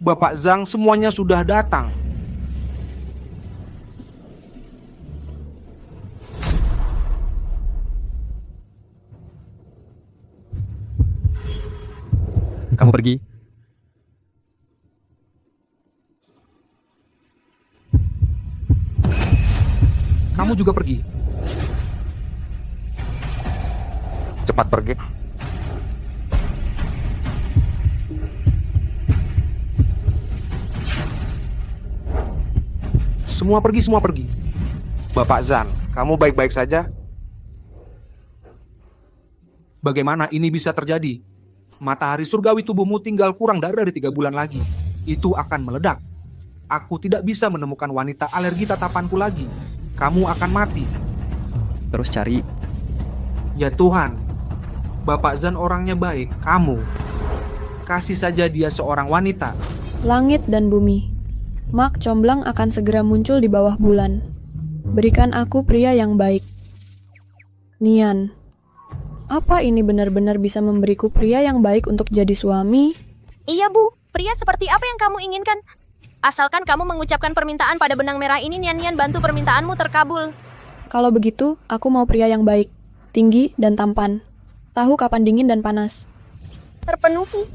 Bapak Zhang, semuanya sudah datang. Kamu pergi. Kamu juga pergi. Cepat pergi. Semua pergi, semua pergi. Bapak Zhang, kamu baik-baik saja? Bagaimana ini bisa terjadi? Matahari surgawi tubuhmu tinggal kurang dari 3 bulan lagi. Itu akan meledak. Aku tidak bisa menemukan wanita alergi tatapanku lagi. Kamu akan mati. Terus cari. Ya Tuhan, Bapak Zhan orangnya baik. Kamu, kasih saja dia seorang wanita. Langit dan bumi. Mak comblang akan segera muncul di bawah bulan. Berikan aku pria yang baik. Nian. Apa ini benar-benar bisa memberiku pria yang baik untuk jadi suami? Iya, Bu. Pria seperti apa yang kamu inginkan? Asalkan kamu mengucapkan permintaan pada benang merah ini, Nian bantu permintaanmu terkabul. Kalau begitu, aku mau pria yang baik, tinggi dan tampan. Tahu kapan dingin dan panas. Terpenuhi.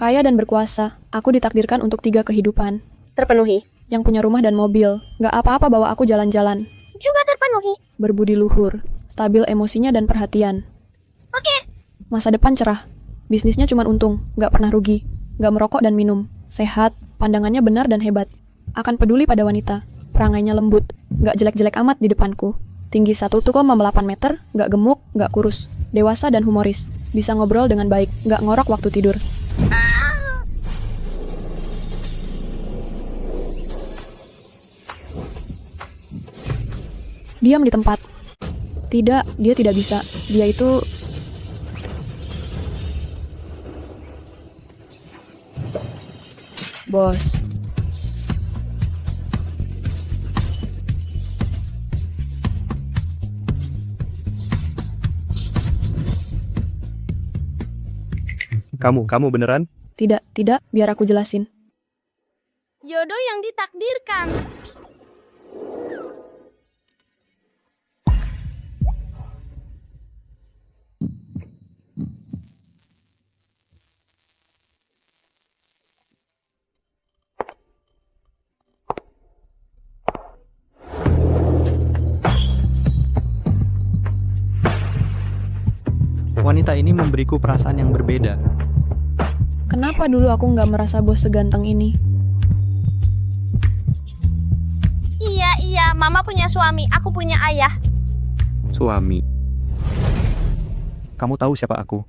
Kaya dan berkuasa, aku ditakdirkan untuk 3 kehidupan. Terpenuhi. Yang punya rumah dan mobil, gak apa-apa bawa aku jalan-jalan. Juga terpenuhi. Berbudi luhur, stabil emosinya dan perhatian. Oke. Masa depan cerah, bisnisnya cuma untung, gak pernah rugi, gak merokok dan minum, sehat, pandangannya benar dan hebat, akan peduli pada wanita, perangainya lembut, gak jelek-jelek amat di depanku, tinggi 1,8 meter, gak gemuk, gak kurus, dewasa dan humoris, bisa ngobrol dengan baik, gak ngorok waktu tidur. Diam di tempat. Tidak, dia tidak bisa. Dia itu... Bos. Kamu beneran? Tidak, biar aku jelasin. Jodoh yang ditakdirkan. Wanita ini memberiku perasaan yang berbeda. Kenapa dulu aku nggak merasa bos seganteng ini? Iya, Mama punya suami, aku punya ayah. Suami. Kamu tahu siapa aku?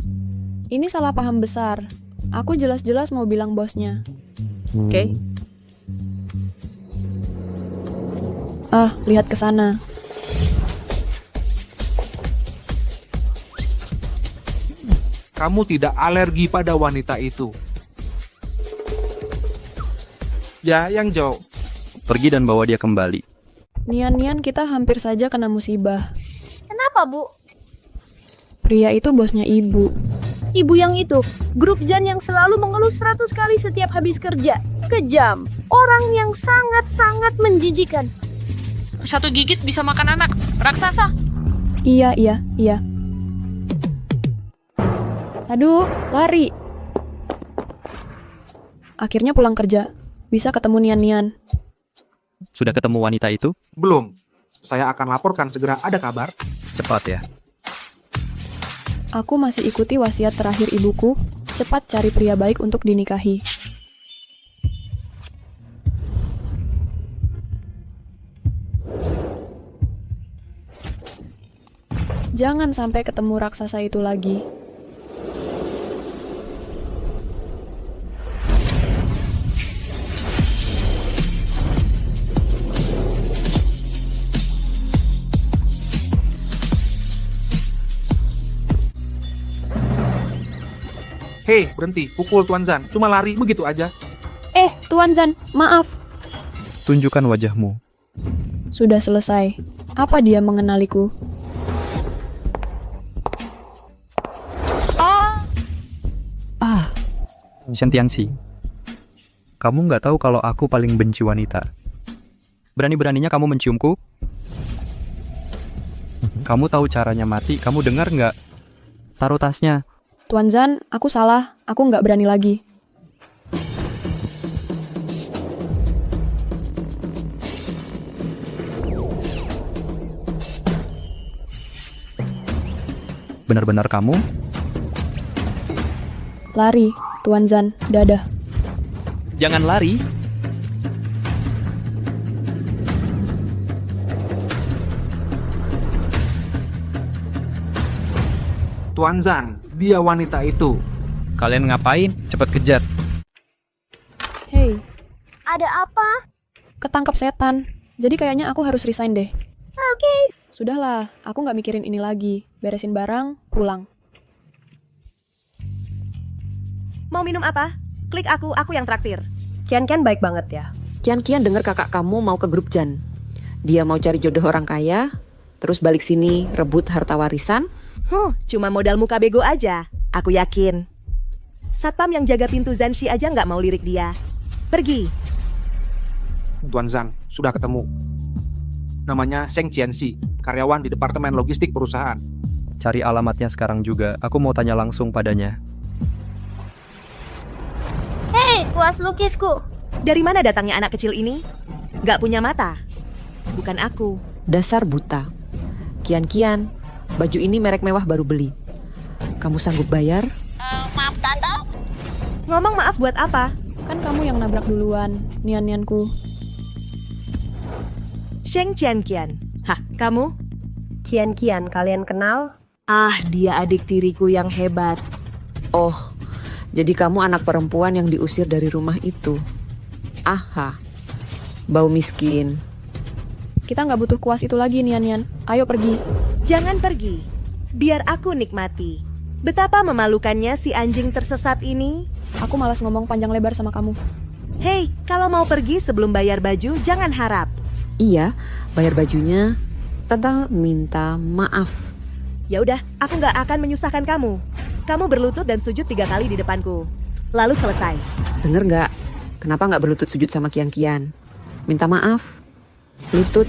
Ini salah paham besar. Aku jelas-jelas mau bilang bosnya. Oke. Ah, lihat ke sana. Kamu tidak alergi pada wanita itu. Ya, yang jauh. Pergi dan bawa dia kembali. Nian-nian kita hampir saja kena musibah. Kenapa, Bu? Pria itu bosnya ibu. Ibu yang itu, grup Zhan yang selalu mengeluh 100 kali setiap habis kerja. Kejam. Orang yang sangat-sangat menjijikan. Satu gigit bisa makan anak. Raksasa. Iya. Aduh, lari. Akhirnya pulang kerja. Bisa ketemu Nian-nian. Sudah ketemu wanita itu? Belum. Saya akan laporkan segera ada kabar. Cepat ya. Aku masih ikuti wasiat terakhir ibuku, cepat cari pria baik untuk dinikahi. Jangan sampai ketemu raksasa itu lagi. Hei, berhenti. Pukul Tuan Zhan. Cuma lari begitu aja. Tuan Zhan, maaf. Tunjukkan wajahmu. Sudah selesai. Apa dia mengenaliku? Shen Tianxi. Kamu nggak tahu kalau aku paling benci wanita. Berani-beraninya kamu menciumku? Kamu tahu caranya mati, kamu dengar nggak? Taruh tasnya. Tuan Zan, aku salah. Aku nggak berani lagi. Benar-benar kamu? Lari, Tuan Zan, dadah. Jangan lari. Tuan Zan, dia wanita itu. Kalian ngapain? Cepat kejar. Hei, Ada apa? ketangkep setan. Jadi kayaknya aku harus resign deh. Oke. Sudahlah, aku nggak mikirin ini lagi. Beresin barang, pulang. Mau minum apa? Klik aku yang traktir. Kian baik banget ya. Kian dengar kakak kamu mau ke grup Jan. Dia mau cari jodoh orang kaya, terus balik sini rebut harta warisan. Cuma modal muka bego aja. Aku yakin. Satpam yang jaga pintu Zanshi aja nggak mau lirik dia. Pergi. Tuan Zan, sudah ketemu. Namanya Sheng Qianxi, karyawan di departemen logistik perusahaan. Cari alamatnya sekarang juga. Aku mau tanya langsung padanya. Hei, kuas lukisku. Dari mana datangnya anak kecil ini? Nggak punya mata. Bukan aku. Dasar buta. Kian, baju ini merek mewah baru beli. Kamu sanggup bayar? Maaf, Tante. Ngomong maaf buat apa? Kan kamu yang nabrak duluan, nian-nianku. Sheng Qianqian. Hah, kamu? Kian, kalian kenal? Ah, dia adik tiriku yang hebat. Oh, jadi kamu anak perempuan yang diusir dari rumah itu. Aha, bau miskin. Kita nggak butuh kuas itu lagi, nian-nian. Ayo pergi. Jangan pergi. Biar aku nikmati. Betapa memalukannya si anjing tersesat ini. Aku malas ngomong panjang lebar sama kamu. Hei, kalau mau pergi sebelum bayar baju, jangan harap. Iya, bayar bajunya. Tante minta maaf. Ya udah, aku nggak akan menyusahkan kamu. Kamu berlutut dan sujud 3 kali di depanku. Lalu selesai. Denger nggak? Kenapa nggak berlutut sujud sama Kian? Minta maaf. Lutut,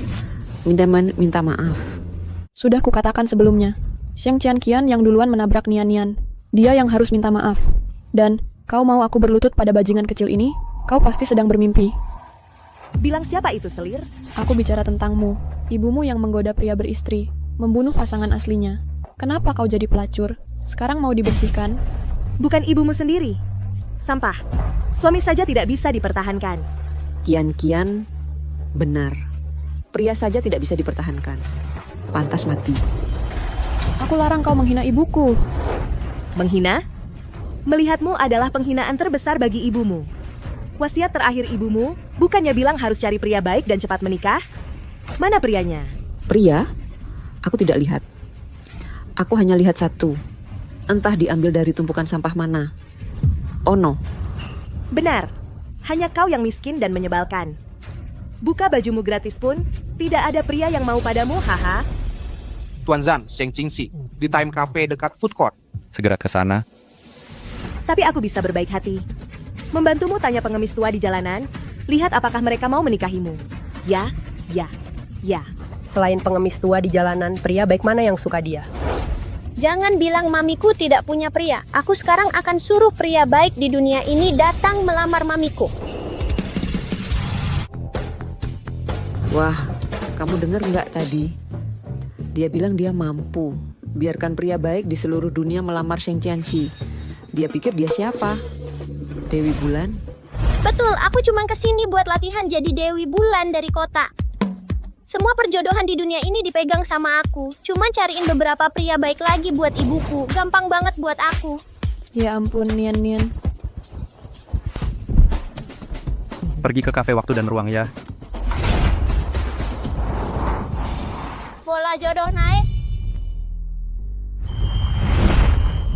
minta maaf. Sudah kukatakan sebelumnya. Sheng Qianqian yang duluan menabrak Nian-nian. Dia yang harus minta maaf. Dan, kau mau aku berlutut pada bajingan kecil ini? Kau pasti sedang bermimpi. Bilang siapa itu, Selir? Aku bicara tentangmu. Ibumu yang menggoda pria beristri. Membunuh pasangan aslinya. Kenapa kau jadi pelacur? Sekarang mau dibersihkan? Bukan ibumu sendiri. Sampah. Suami saja tidak bisa dipertahankan. Kian, benar. Pria saja tidak bisa dipertahankan. Pantas mati. Aku larang kau menghina ibuku. Menghina? Melihatmu adalah penghinaan terbesar bagi ibumu. Wasiat terakhir ibumu bukannya bilang harus cari pria baik dan cepat menikah? Mana prianya? Pria? Aku tidak lihat. Aku hanya lihat satu. Entah diambil dari tumpukan sampah mana. Oh no. Benar. Hanya kau yang miskin dan menyebalkan. Buka bajumu gratis pun, tidak ada pria yang mau padamu, haha. Tuan Zan, Sheng Qianxi, di Time Cafe dekat food court. Segera ke sana. Tapi aku bisa berbaik hati. Membantumu tanya pengemis tua di jalanan, lihat apakah mereka mau menikahimu. Ya. Selain pengemis tua di jalanan, pria baik mana yang suka dia? Jangan bilang mamiku tidak punya pria. Aku sekarang akan suruh pria baik di dunia ini datang melamar mamiku. Wah, kamu dengar nggak tadi? Dia bilang dia mampu. Biarkan pria baik di seluruh dunia melamar Sheng Qianxi. Dia pikir dia siapa? Dewi Bulan? Betul, aku cuma kesini buat latihan jadi Dewi Bulan dari kota. Semua perjodohan di dunia ini dipegang sama aku. Cuma cariin beberapa pria baik lagi buat ibuku. Gampang banget buat aku. Ya ampun, Nian-nian. Pergi ke kafe waktu dan ruang ya. Bola jodoh naik.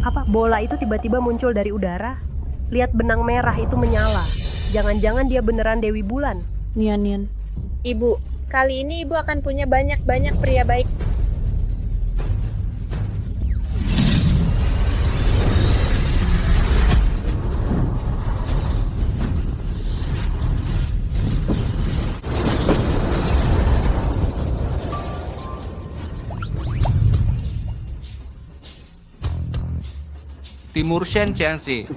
Apa bola itu tiba-tiba muncul dari udara? Lihat benang merah itu menyala. Jangan-jangan dia beneran Dewi Bulan. Nian-nian. Ibu, kali ini ibu akan punya banyak-banyak pria baik. Timur Shen Qianxi.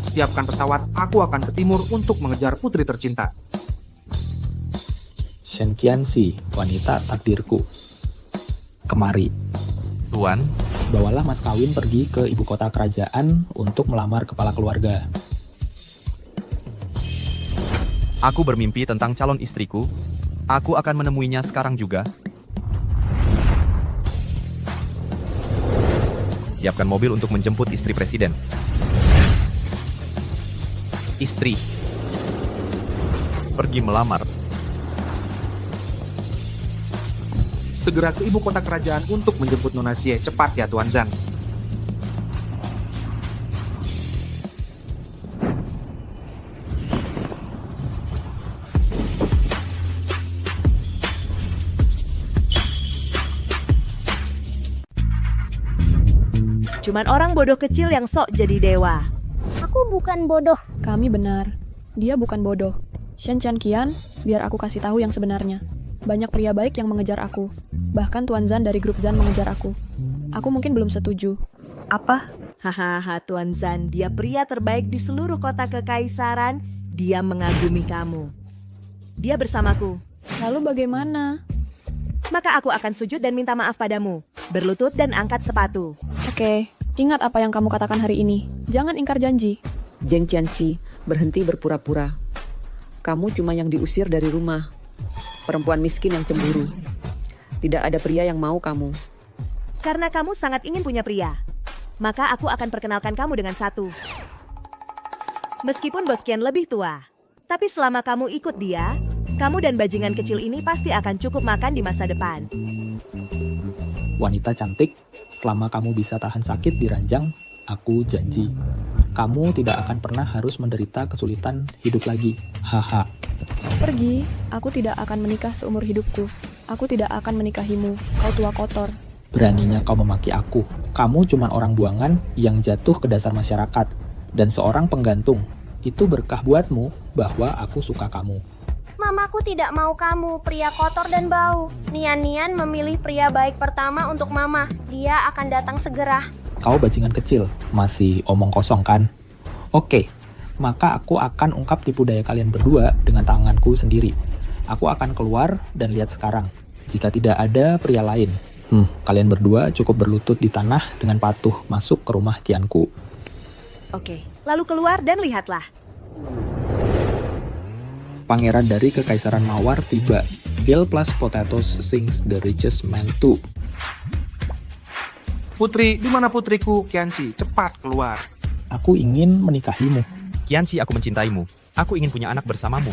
Siapkan pesawat, aku akan ke timur untuk mengejar putri tercinta. Shen Qianxi, wanita takdirku. Kemari, Tuan, bawalah mas kawin pergi ke ibu kota kerajaan untuk melamar kepala keluarga. Aku bermimpi tentang calon istriku. Aku akan menemuinya sekarang juga. Siapkan mobil untuk menjemput istri presiden. Istri. Pergi melamar. Segera ke ibu kota kerajaan untuk menjemput Nona Xie. Cepat ya, Tuan Zan. Cuman orang bodoh kecil yang sok jadi dewa. Aku bukan bodoh. Kami benar. Dia bukan bodoh. Shen Qian, biar aku kasih tahu yang sebenarnya. Banyak pria baik yang mengejar aku. Bahkan Tuan Zan dari grup Zan mengejar aku. Aku mungkin belum setuju. Apa? Hahaha, Tuan Zan, dia pria terbaik di seluruh kota kekaisaran. Dia mengagumi kamu. Dia bersamaku. Lalu bagaimana? Maka aku akan sujud dan minta maaf padamu. Berlutut dan angkat sepatu. Oke, ingat apa yang kamu katakan hari ini. Jangan ingkar janji. Zheng Qianxi, berhenti berpura-pura. Kamu cuma yang diusir dari rumah. Perempuan miskin yang cemburu. Tidak ada pria yang mau kamu. Karena kamu sangat ingin punya pria, maka aku akan perkenalkan kamu dengan satu. Meskipun Bos Qian lebih tua, tapi selama kamu ikut dia, kamu dan bajingan kecil ini pasti akan cukup makan di masa depan. Wanita cantik, selama kamu bisa tahan sakit di ranjang, aku janji. Kamu tidak akan pernah harus menderita kesulitan hidup lagi. Haha. Pergi, aku tidak akan menikah seumur hidupku. Aku tidak akan menikahimu, kau tua kotor. Beraninya kau memaki aku. Kamu cuma orang buangan yang jatuh ke dasar masyarakat. Dan seorang penggantung. Itu berkah buatmu bahwa aku suka kamu. Mamaku tidak mau kamu, pria kotor dan bau. Nian-Nian memilih pria baik pertama untuk mama. Dia akan datang segera. Kau bajingan kecil, masih omong kosong kan? Oke, maka aku akan ungkap tipu daya kalian berdua dengan tanganku sendiri. Aku akan keluar dan lihat sekarang. Jika tidak ada pria lain, kalian berdua cukup berlutut di tanah dengan patuh masuk ke rumah Qianku. Oke, lalu keluar dan lihatlah. Pangeran dari Kekaisaran Mawar tiba. Bill plus Potatoes sings the richest man too. Putri, di mana putriku? Qianxi, cepat keluar. Aku ingin menikahimu. Qianxi, aku mencintaimu. Aku ingin punya anak bersamamu.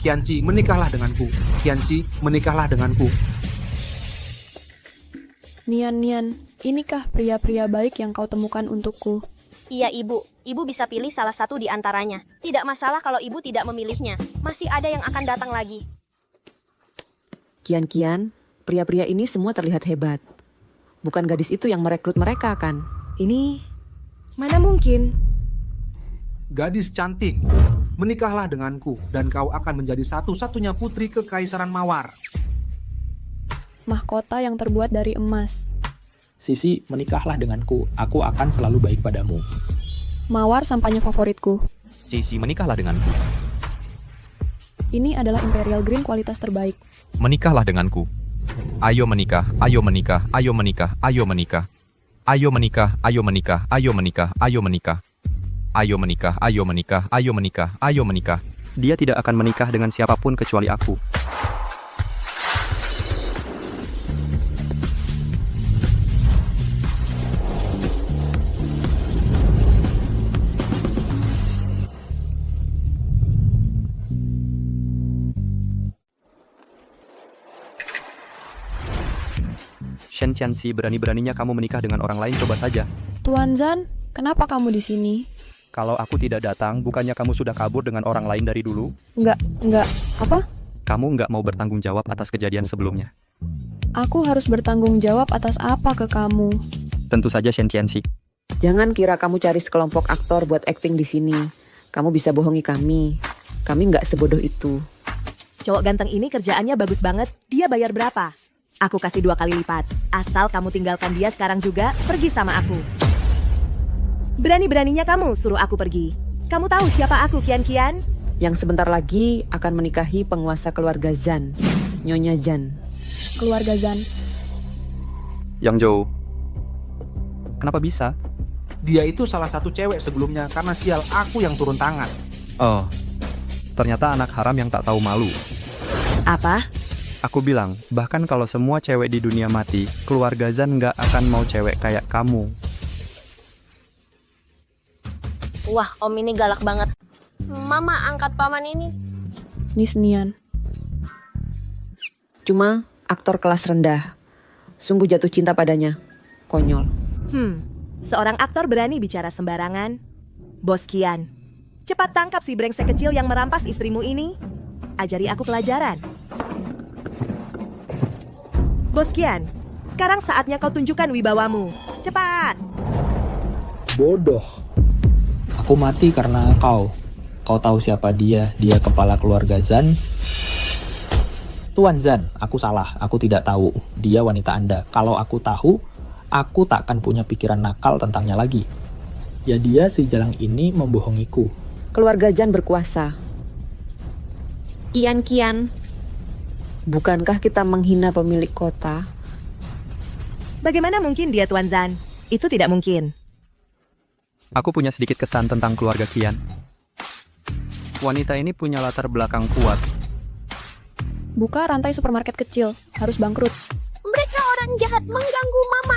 Qianxi, menikahlah denganku. Qianxi, menikahlah denganku. Nian, inikah pria-pria baik yang kau temukan untukku? Iya, Ibu. Ibu bisa pilih salah satu di antaranya. Tidak masalah kalau Ibu tidak memilihnya. Masih ada yang akan datang lagi. Qian, pria-pria ini semua terlihat hebat. Bukan gadis itu yang merekrut mereka, kan? Ini, mana mungkin? Gadis cantik, menikahlah denganku dan kau akan menjadi satu-satunya putri Kekaisaran Mawar. Mahkota yang terbuat dari emas. Sisi, menikahlah denganku. Aku akan selalu baik padamu. Mawar sampahnya favoritku. Sisi, menikahlah denganku. Ini adalah Imperial Green kualitas terbaik. Menikahlah denganku. Ayo menikah, ayo menikah, ayo menikah, ayo menikah. Ayo menikah, ayo menikah, ayo menikah, ayo menikah. Ayo menikah, ayo menikah, ayo menikah, ayo menikah. Dia tidak akan menikah dengan siapapun kecuali aku. Shen Qianxi, berani-beraninya kamu menikah dengan orang lain, coba saja. Tuan Zan, kenapa kamu di sini? Kalau aku tidak datang, bukannya kamu sudah kabur dengan orang lain dari dulu? Enggak. Apa? Kamu nggak mau bertanggung jawab atas kejadian sebelumnya. Aku harus bertanggung jawab atas apa ke kamu? Tentu saja Shen Qianxi. Jangan kira kamu cari sekelompok aktor buat akting di sini. Kamu bisa bohongi kami. Kami nggak sebodoh itu. Cowok ganteng ini kerjaannya bagus banget. Dia bayar berapa? Aku kasih 2 kali lipat. Asal kamu tinggalkan dia sekarang juga, pergi sama aku. Berani-beraninya kamu suruh aku pergi. Kamu tahu siapa aku, Kian-Kian? Yang sebentar lagi akan menikahi penguasa keluarga Zan, Nyonya Zan. Keluarga Zan. Yang jauh. Kenapa bisa? Dia itu salah satu cewek sebelumnya karena sial aku yang turun tangan. Oh, ternyata anak haram yang tak tahu malu. Apa? Aku bilang, bahkan kalau semua cewek di dunia mati, keluarga Zan nggak akan mau cewek kayak kamu. Wah, om ini galak banget. Mama angkat paman ini. Nisnian. Cuma aktor kelas rendah. Sungguh jatuh cinta padanya. Konyol. Seorang aktor berani bicara sembarangan. Bos Kian, cepat tangkap si brengsek kecil yang merampas istrimu ini. Ajari aku pelajaran. Bos Kian, sekarang saatnya kau tunjukkan wibawamu. Cepat! Bodoh. Aku mati karena kau. Kau tahu siapa dia? Dia kepala keluarga Zan. Tuan Zan, aku salah. Aku tidak tahu. Dia wanita Anda. Kalau aku tahu, aku tak akan punya pikiran nakal tentangnya lagi. Ya dia si jalang ini membohongiku. Keluarga Zan berkuasa. Kian-Kian, bukankah kita menghina pemilik kota? Bagaimana mungkin dia Tuan Zan? Itu tidak mungkin. Aku punya sedikit kesan tentang keluarga Kian. Wanita ini punya latar belakang kuat. Buka rantai supermarket kecil. Harus bangkrut. Mereka orang jahat mengganggu mama.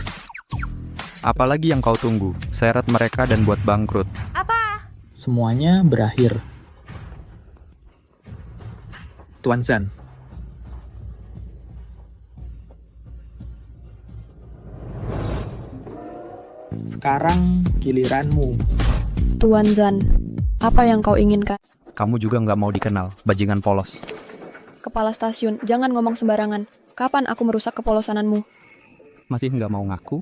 Apalagi yang kau tunggu? Seret mereka dan buat bangkrut. Apa? Semuanya berakhir. Tuan Zan. Sekarang giliranmu. Tuan Zan, apa yang kau inginkan? Kamu juga nggak mau dikenal, bajingan polos. Kepala stasiun, jangan ngomong sembarangan. Kapan aku merusak kepolosananmu? Masih nggak mau ngaku?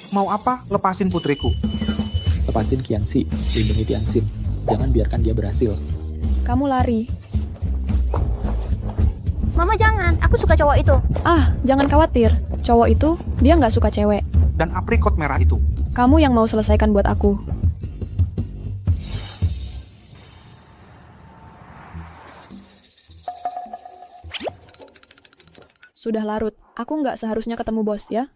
Mau apa? Lepasin putriku. Lepasin Kianxi, lindungi Tianxin. Jangan biarkan dia berhasil. Kamu lari. Mama jangan, aku suka cowok itu. Ah, jangan khawatir. Cowok itu, dia nggak suka cewek. Dan aprikot merah itu. Kamu yang mau selesaikan buat aku. Sudah larut. Aku nggak seharusnya ketemu bos, ya?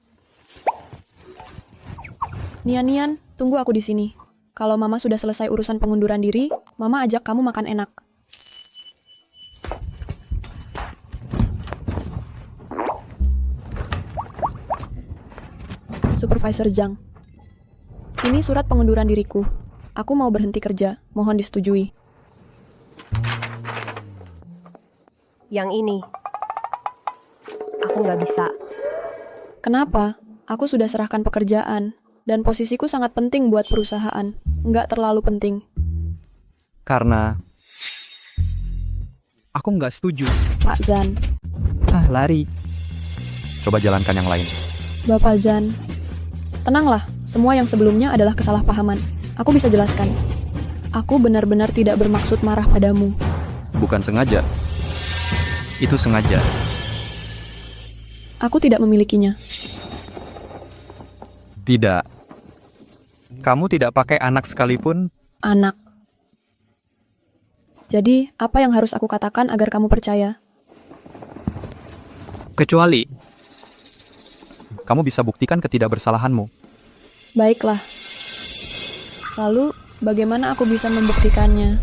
Nian, tunggu aku di sini. Kalau Mama sudah selesai urusan pengunduran diri, Mama ajak kamu makan enak. Supervisor Zhang. Ini surat pengunduran diriku. Aku mau berhenti kerja. Mohon disetujui. Yang ini. Aku nggak bisa. Kenapa? Aku sudah serahkan pekerjaan. Dan posisiku sangat penting buat perusahaan. Nggak terlalu penting. Karena aku nggak setuju. Pak Zan. Lari. Coba jalankan yang lain. Bapak Zan. Tenanglah, semua yang sebelumnya adalah kesalahpahaman. Aku bisa jelaskan. Aku benar-benar tidak bermaksud marah padamu. Bukan sengaja. Itu sengaja. Aku tidak memilikinya. Tidak. Kamu tidak pakai anak sekalipun? Anak. Jadi, apa yang harus aku katakan agar kamu percaya? Kecuali kamu bisa buktikan ketidakbersalahanmu. Baiklah. Lalu, bagaimana aku bisa membuktikannya?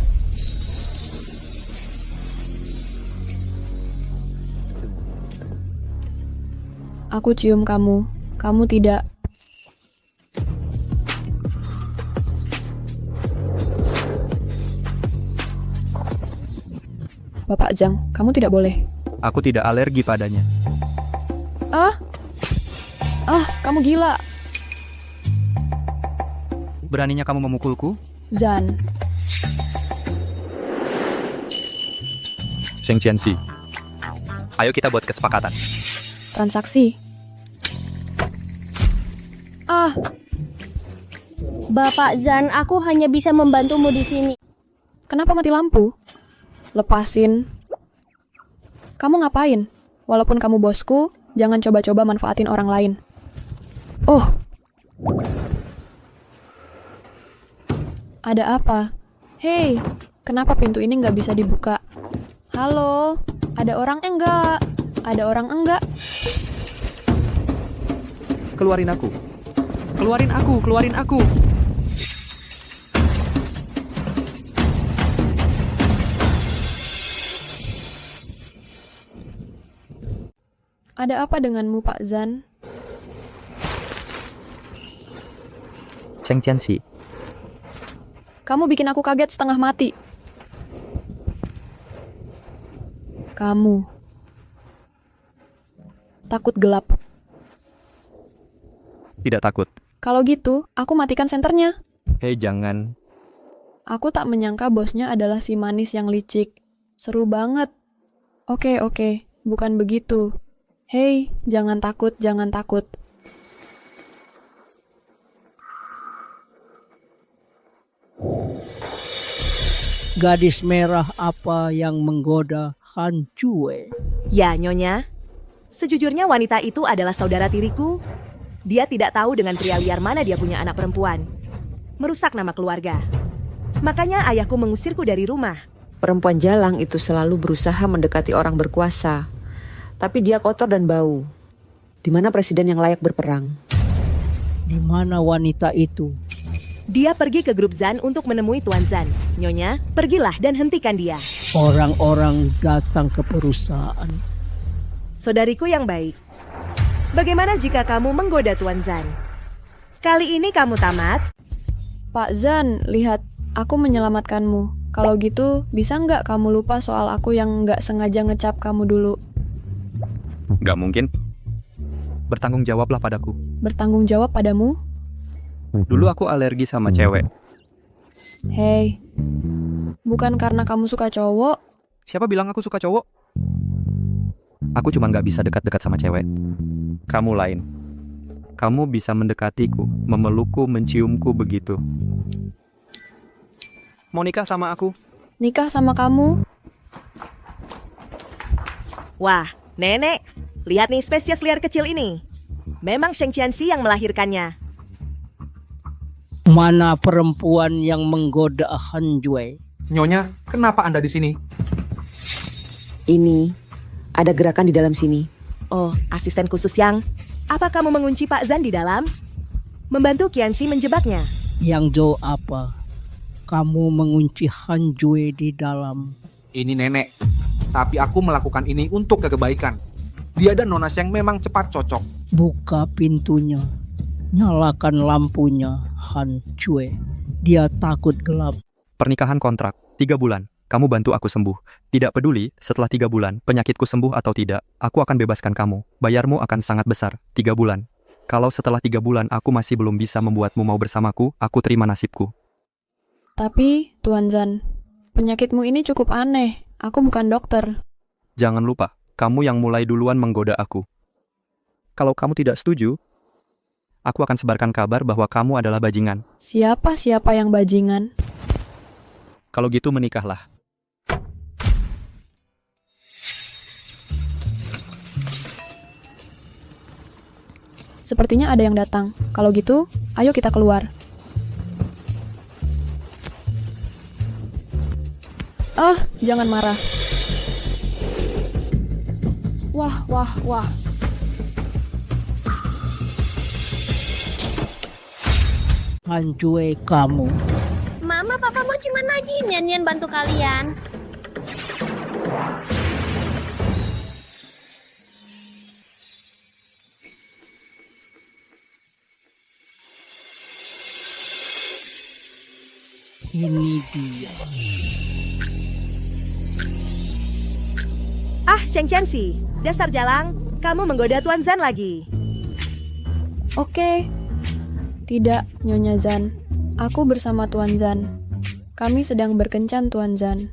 Aku cium kamu. Kamu tidak. Bapak Zhang, kamu tidak boleh. Aku tidak alergi padanya. Kamu gila. Beraninya kamu memukulku? Zan. Sheng Qianxi. Ayo kita buat kesepakatan. Transaksi. Bapak Zan, aku hanya bisa membantumu di sini. Kenapa mati lampu? Lepasin. Kamu ngapain? Walaupun kamu bosku, jangan coba-coba manfaatin orang lain. Oh. Ada apa? Hei, kenapa pintu ini nggak bisa dibuka? Halo, ada orang enggak? Ada orang enggak? Keluarin aku. Keluarin aku, keluarin aku. Ada apa denganmu, Pak Zan? Cheng Qianxi, Kamu bikin aku kaget setengah mati. Kamu takut gelap. tidak takut. Kalau gitu, aku matikan senternya. Hei, jangan. Aku tak menyangka bosnya adalah si manis yang licik. Seru banget. Oke, bukan begitu. Hei, jangan takut, jangan takut. Gadis merah apa yang menggoda Han Cue? Ya, Nyonya. Sejujurnya wanita itu adalah saudara tiriku. Dia tidak tahu dengan pria liar mana dia punya anak perempuan. Merusak nama keluarga. Makanya ayahku mengusirku dari rumah. Perempuan jalang itu selalu berusaha mendekati orang berkuasa. Tapi dia kotor dan bau. Di mana presiden yang layak berperang? Di mana wanita itu? Dia pergi ke grup Zan untuk menemui Tuan Zan. Nyonya, pergilah dan hentikan dia. Orang-orang datang ke perusahaan. Saudariku yang baik. Bagaimana jika kamu menggoda Tuan Zan? Kali ini kamu tamat. Pak Zan, lihat, aku menyelamatkanmu. Kalau gitu, bisa nggak kamu lupa soal aku yang nggak sengaja ngecap kamu dulu? Gak mungkin. Bertanggung jawablah padaku. Bertanggung jawab padamu? Dulu aku alergi sama cewek. Hei, bukan karena kamu suka cowok. Siapa bilang aku suka cowok? Aku cuma gak bisa dekat-dekat sama cewek. Kamu lain. Kamu bisa mendekatiku, memelukku, menciumku begitu. Mau nikah sama aku? Nikah sama kamu? Wah, nenek. Lihat nih spesies liar kecil ini. Memang Cheng Qianxi yang melahirkannya. Mana perempuan yang menggoda Han Cue? Nyonya, kenapa Anda di sini? Ini, ada gerakan di dalam sini. Oh, asisten khusus Yang. Apa kamu mengunci Pak Zan di dalam? Membantu Qianxi menjebaknya. Yang Jo apa? Kamu mengunci Han Cue di dalam. Ini nenek. Tapi aku melakukan ini untuk kebaikan. Dia dan Nona Sheng memang cepat cocok. Buka pintunya. Nyalakan lampunya, Han Cue. Dia takut gelap. Pernikahan kontrak, 3 bulan. Kamu bantu aku sembuh. Tidak peduli, setelah 3 bulan, penyakitku sembuh atau tidak, aku akan bebaskan kamu. Bayarmu akan sangat besar, 3 bulan. Kalau setelah 3 bulan aku masih belum bisa membuatmu mau bersamaku, aku terima nasibku. Tapi, Tuan Zan, penyakitmu ini cukup aneh. Aku bukan dokter. Jangan lupa, kamu yang mulai duluan menggoda aku. Kalau kamu tidak setuju, aku akan sebarkan kabar bahwa kamu adalah bajingan. Siapa yang bajingan? Kalau gitu menikahlah. Sepertinya ada yang datang. Kalau gitu, ayo kita keluar. Jangan marah. Wah. Han Cue kamu. Mama, papa mau cuman lagi nyanyian bantu kalian. Ini dia. Ah, Cheng Qianxi. Dasar jalang, kamu menggoda Tuan Zan lagi. Oke. Tidak, Nyonya Zan. Aku bersama Tuan Zan. Kami sedang berkencan, Tuan Zan.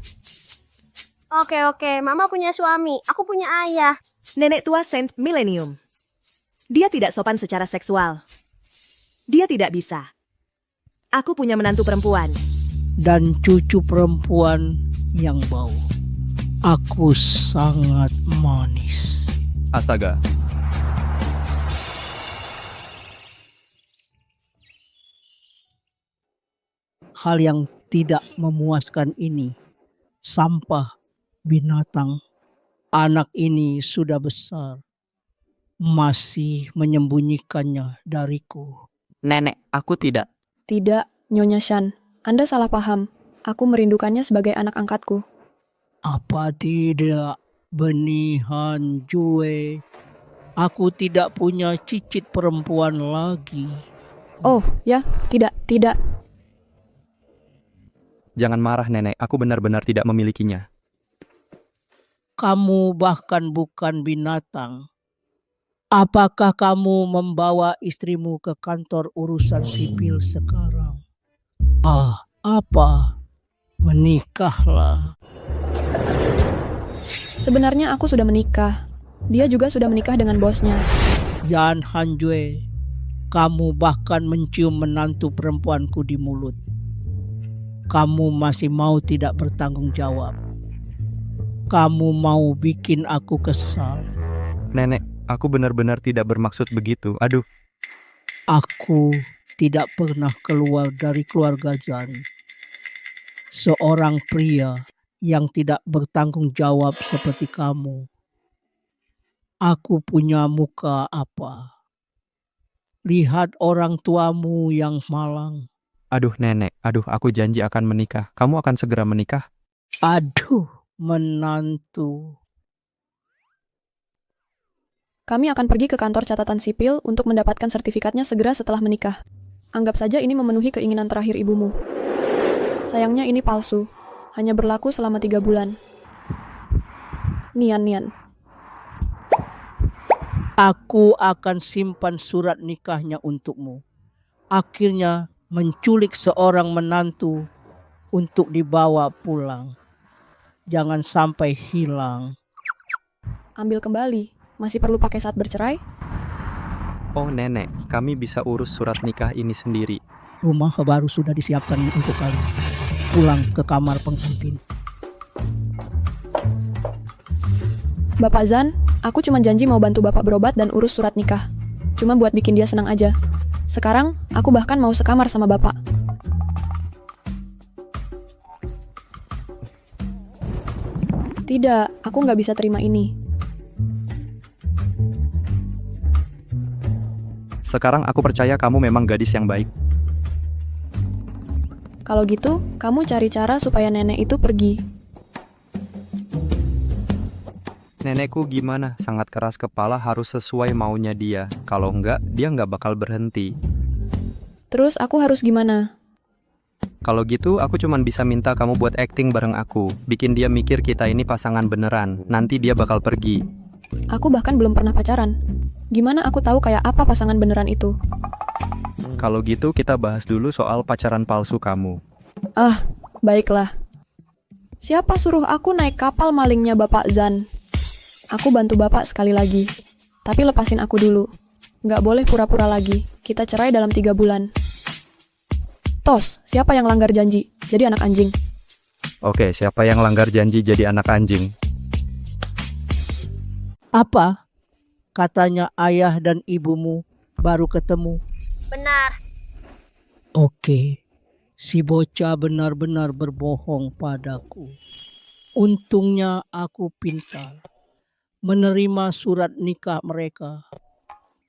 Oke, mama punya suami, aku punya ayah. Nenek tua Saint Millennium. Dia tidak sopan secara seksual. Dia tidak bisa. Aku punya menantu perempuan. dan cucu perempuan yang bau. Aku sangat manis. Astaga. Hal yang tidak memuaskan ini, sampah binatang. Anak ini sudah besar, masih menyembunyikannya dariku. Nenek, aku tidak. Tidak, Nyonya Shan. Anda salah paham. Aku merindukannya sebagai anak angkatku. Apa tidak, Benih Han Jue? Aku tidak punya cicit perempuan lagi. Oh, ya, tidak. Jangan marah nenek, aku benar-benar tidak memilikinya. Kamu bahkan bukan binatang. Apakah kamu membawa istrimu ke kantor urusan sipil sekarang? Apa? Menikahlah. Sebenarnya aku sudah menikah. Dia juga sudah menikah dengan bosnya. Yan Hanjue, kamu bahkan mencium menantu perempuanku di mulut. Kamu masih mau tidak bertanggung jawab. Kamu mau bikin aku kesal. Nenek, aku benar-benar tidak bermaksud begitu. Aduh. Aku tidak pernah keluar dari keluarga Zan. Seorang pria yang tidak bertanggung jawab seperti kamu. Aku punya muka apa? Lihat orang tuamu yang malang. Aduh nenek, aku janji akan menikah. Kamu akan segera menikah? Aduh, menantu. Kami akan pergi ke kantor catatan sipil untuk mendapatkan sertifikatnya segera setelah menikah. Anggap saja ini memenuhi keinginan terakhir ibumu. Sayangnya ini palsu. Hanya berlaku selama 3 bulan. Nian. Aku akan simpan surat nikahnya untukmu. Akhirnya menculik seorang menantu untuk dibawa pulang. Jangan sampai hilang. Ambil kembali. Masih perlu pakai saat bercerai? Oh nenek, kami bisa urus surat nikah ini sendiri. Rumah baru sudah disiapkan untuk kalian. Pulang ke kamar pengantin. Bapak Zan, aku cuma janji mau bantu Bapak berobat dan urus surat nikah. Cuma buat bikin dia senang aja. Sekarang, aku bahkan mau sekamar sama Bapak. Tidak, aku nggak bisa terima ini. Sekarang aku percaya kamu memang gadis yang baik. Kalau gitu, kamu cari cara supaya nenek itu pergi. Nenekku gimana? Sangat keras kepala, harus sesuai maunya dia. Kalau enggak, dia nggak bakal berhenti. Terus aku harus gimana? Kalau gitu, aku cuman bisa minta kamu buat acting bareng aku. Bikin dia mikir kita ini pasangan beneran. Nanti dia bakal pergi. Aku bahkan belum pernah pacaran. Gimana aku tahu kayak apa pasangan beneran itu? Kalau gitu, kita bahas dulu soal pacaran palsu kamu. Baiklah. Siapa suruh aku naik kapal malingnya Bapak Zan? Aku bantu Bapak sekali lagi. Tapi lepasin aku dulu. Nggak boleh pura-pura lagi. Kita cerai dalam 3 bulan. Tos, siapa yang langgar janji? Jadi anak anjing. Oke, siapa yang langgar janji jadi anak anjing? Apa? Katanya ayah dan ibumu baru ketemu. Benar. Oke, si bocah benar-benar berbohong padaku. Untungnya aku pintar menerima surat nikah mereka.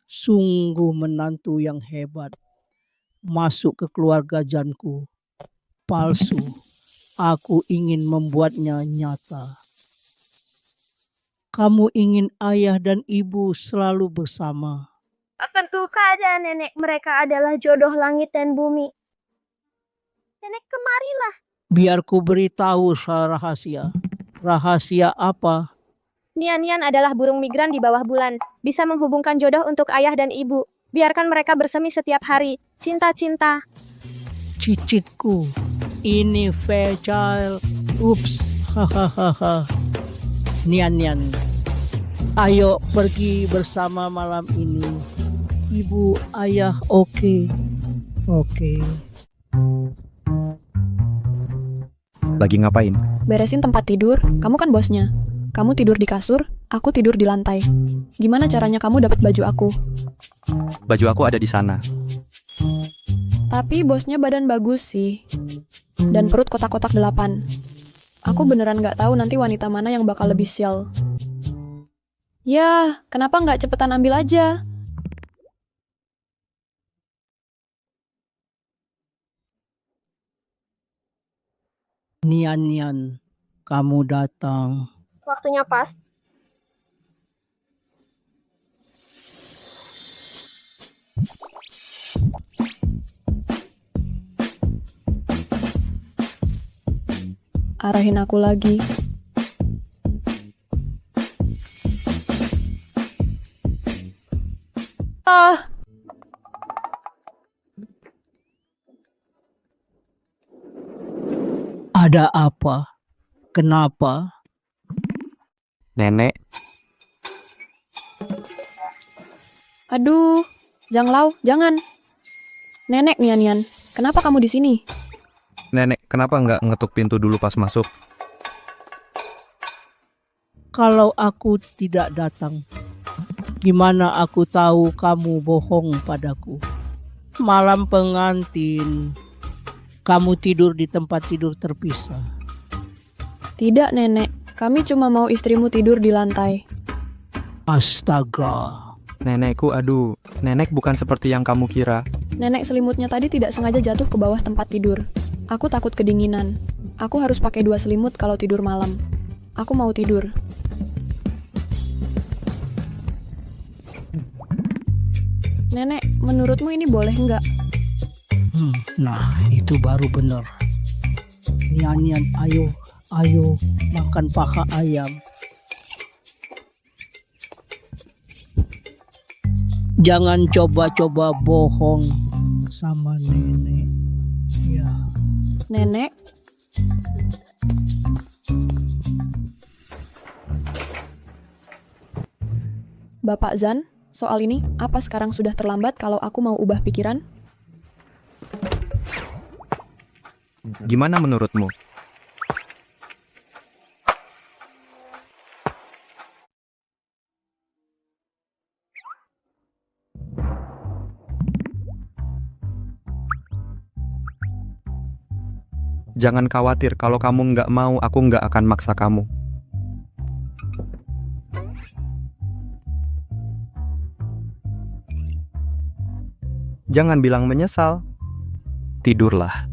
Sungguh menantu yang hebat. Masuk ke keluarga Janku. Palsu. Aku ingin membuatnya nyata. Kamu ingin ayah dan ibu selalu bersama. Tentu saja nenek mereka adalah jodoh langit dan bumi. Nenek kemarilah. Biar ku beritahu rahasia. Rahasia apa? Nian adalah burung migran di bawah bulan. Bisa menghubungkan jodoh untuk ayah dan ibu. Biarkan mereka bersemi setiap hari. Cinta-cinta. Cicitku. Ini Fairchild. Ups. Hahaha. Nian. Ayo pergi bersama malam ini. Ibu, ayah, oke. Lagi ngapain? Beresin tempat tidur, kamu kan bosnya. Kamu tidur di kasur, aku tidur di lantai. Gimana caranya kamu dapat baju aku? Baju aku ada di sana. Tapi bosnya badan bagus sih. Dan perut kotak-kotak 8. Aku beneran gak tahu nanti wanita mana yang bakal lebih sial. Yah, kenapa nggak cepetan ambil aja? Nian, kamu datang. Waktunya pas. Arahin aku lagi. Ah! Ada apa? Kenapa? Nenek, Aduh, Zhang Lao, jangan. Nenek Nian, kenapa kamu di sini? Nenek, kenapa nggak ngetuk pintu dulu pas masuk? Kalau aku tidak datang, gimana aku tahu kamu bohong padaku? Malam pengantin, kamu tidur di tempat tidur terpisah. Tidak, Nenek. Kami cuma mau istrimu tidur di lantai. Astaga. Nenekku, aduh. Nenek bukan seperti yang kamu kira. Nenek selimutnya tadi tidak sengaja jatuh ke bawah tempat tidur. Aku takut kedinginan. Aku harus pakai 2 selimut kalau tidur malam. Aku mau tidur. Nenek, menurutmu ini boleh nggak? Nah, itu baru benar. Nian, ayo makan paha ayam. Jangan coba-coba bohong sama nenek. Ya. Nenek? Bapak Zan, soal ini, apa sekarang sudah terlambat kalau aku mau ubah pikiran? Gimana menurutmu? Jangan khawatir, kalau kamu nggak mau, aku nggak akan maksa kamu. Jangan bilang menyesal. Tidurlah.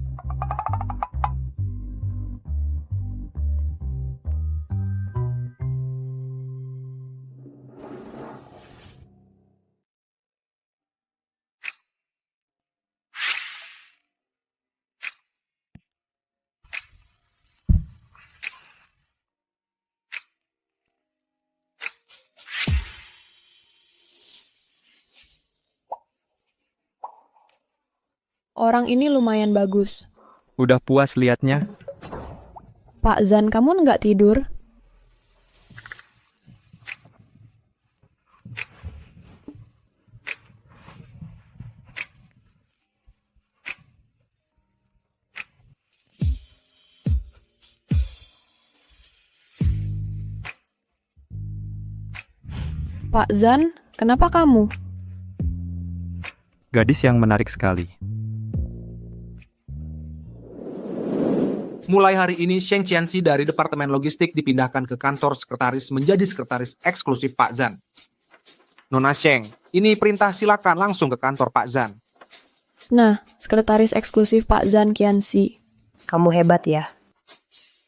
Orang ini lumayan bagus. Udah puas liatnya? Pak Zan, kamu nggak tidur? Pak Zan, kenapa kamu? Gadis yang menarik sekali. Mulai hari ini, Sheng Qianxi dari Departemen Logistik dipindahkan ke kantor sekretaris menjadi sekretaris eksklusif Pak Zan. Nona Sheng, ini perintah silakan langsung ke kantor Pak Zan. Nah, sekretaris eksklusif Pak Zan Qianxi. Kamu hebat ya.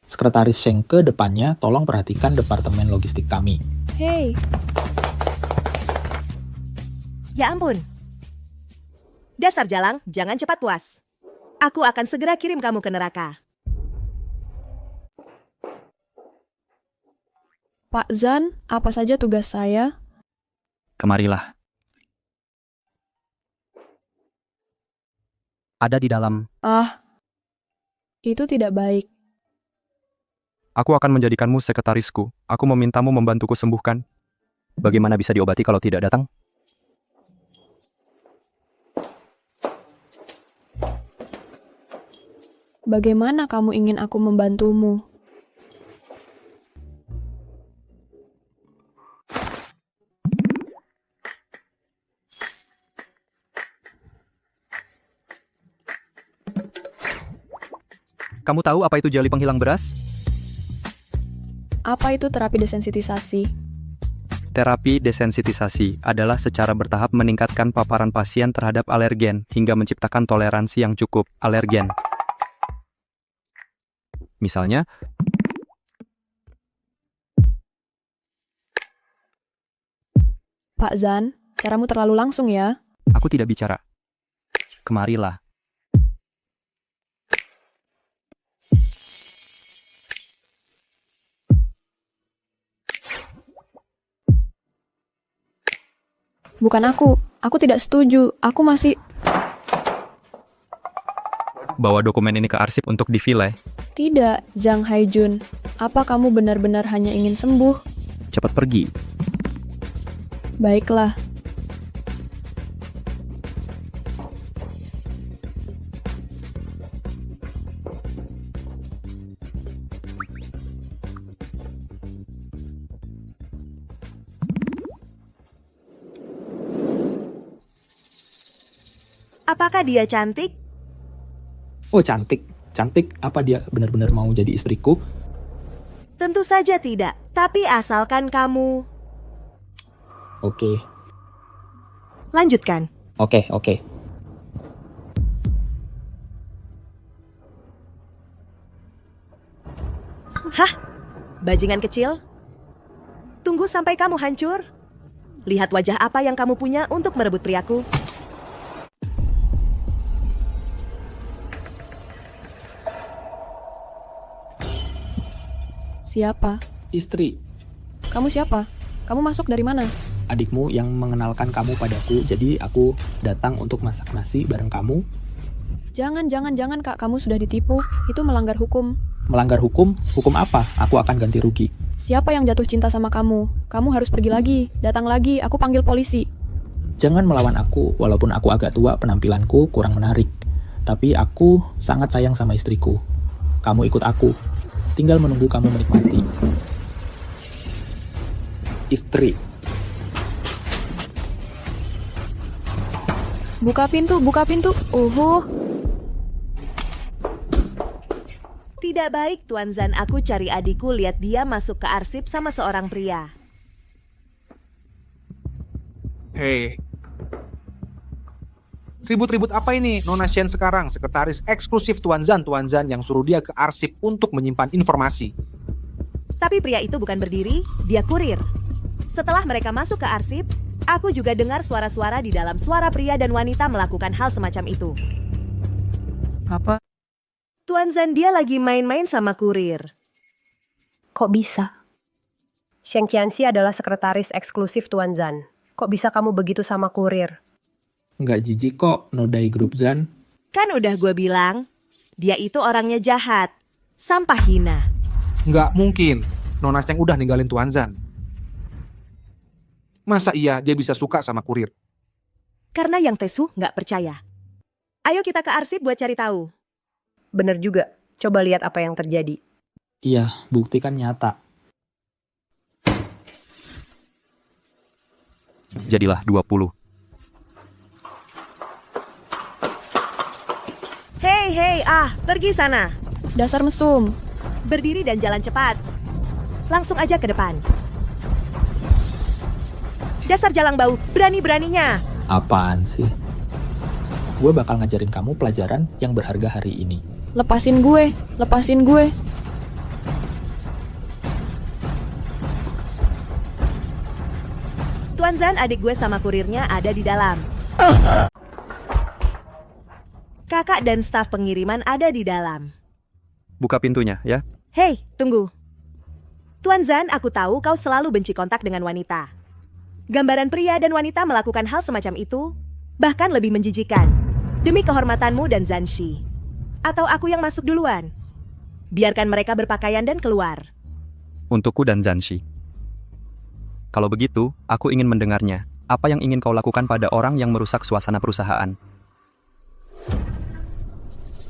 Sekretaris Sheng ke depannya, tolong perhatikan Departemen Logistik kami. Hei, Ya ampun. Dasar jalang, jangan cepat puas. Aku akan segera kirim kamu ke neraka. Pak Zan, apa saja tugas saya? Kemarilah. Ada di dalam. Ah, itu tidak baik. Aku akan menjadikanmu sekretarisku. Aku memintamu membantuku sembuhkan. Bagaimana bisa diobati kalau tidak datang? Bagaimana kamu ingin aku membantumu? Kamu tahu apa itu jeli penghilang beras? Apa itu terapi desensitisasi? Terapi desensitisasi adalah secara bertahap meningkatkan paparan pasien terhadap alergen hingga menciptakan toleransi yang cukup alergen. Misalnya, Pak Zan, caramu terlalu langsung ya. aku tidak bicara. Kemarilah. Bukan aku tidak setuju. Aku masih... Bawa dokumen ini ke arsip untuk difilai. Tidak, Zhang Haijun. Apa kamu benar-benar hanya ingin sembuh? Cepat pergi. Baiklah. Apakah dia cantik? Oh, cantik. Cantik, apa dia benar-benar mau jadi istriku? Tentu saja tidak. Tapi asalkan kamu... Oke. Lanjutkan. Oke. Hah? Bajingan kecil? Tunggu sampai kamu hancur. Lihat wajah apa yang kamu punya untuk merebut priaku. Siapa? Istri, Kamu siapa? Kamu masuk dari mana? adikmu yang mengenalkan kamu padaku, jadi aku datang untuk masak nasi bareng kamu. Jangan Kak, kamu sudah ditipu. Itu melanggar hukum. Melanggar hukum? Hukum apa? Aku akan ganti rugi. Siapa yang jatuh cinta sama kamu? Kamu harus pergi lagi. Datang lagi, aku panggil polisi. Jangan melawan aku, walaupun aku agak tua, penampilanku kurang menarik. Tapi aku sangat sayang sama istriku. Kamu ikut aku. Tinggal menunggu kamu menikmati. Istri. Buka pintu. Tidak baik, Tuan Zan. Aku cari adikku, lihat dia masuk ke arsip sama seorang pria. Hei. Ribut-ribut apa ini? Nona Shen sekarang sekretaris eksklusif Tuan Zan yang suruh dia ke arsip untuk menyimpan informasi. Tapi pria itu bukan berdiri, dia kurir. Setelah mereka masuk ke arsip, aku juga dengar suara-suara di dalam suara pria dan wanita melakukan hal semacam itu. Apa? Tuan Zan, dia lagi main-main sama kurir. Kok bisa? Sheng Qianxi adalah sekretaris eksklusif Tuan Zan. Kok bisa kamu begitu sama kurir? Nggak jijik kok nodai grup Zan. Kan udah gue bilang, dia itu orangnya jahat, sampah hina. Nggak mungkin. Nona Shen udah ninggalin Tuan Zan. Masa iya dia bisa suka sama kurir? Karena yang Tesu nggak percaya. Ayo kita ke arsip buat cari tahu. Bener juga. Coba lihat apa yang terjadi. Iya, buktikan nyata. Jadilah 20. Hei, pergi sana. Dasar mesum. Berdiri dan jalan cepat. Langsung aja ke depan. Dasar jalang bau, berani-beraninya. Apaan sih? Gue bakal ngajarin kamu pelajaran yang berharga hari ini. Lepasin gue. Tuan Zan, adik gue sama kurirnya ada di dalam. Kakak dan staf pengiriman ada di dalam. Buka pintunya, ya. Hei, tunggu. Tuan Zan, aku tahu kau selalu benci kontak dengan wanita. Gambaran pria dan wanita melakukan hal semacam itu, bahkan lebih menjijikan. Demi kehormatanmu dan Zanshi. Atau aku yang masuk duluan. Biarkan mereka berpakaian dan keluar. Untukku dan Zanshi. Kalau begitu, aku ingin mendengarnya. Apa yang ingin kau lakukan pada orang yang merusak suasana perusahaan?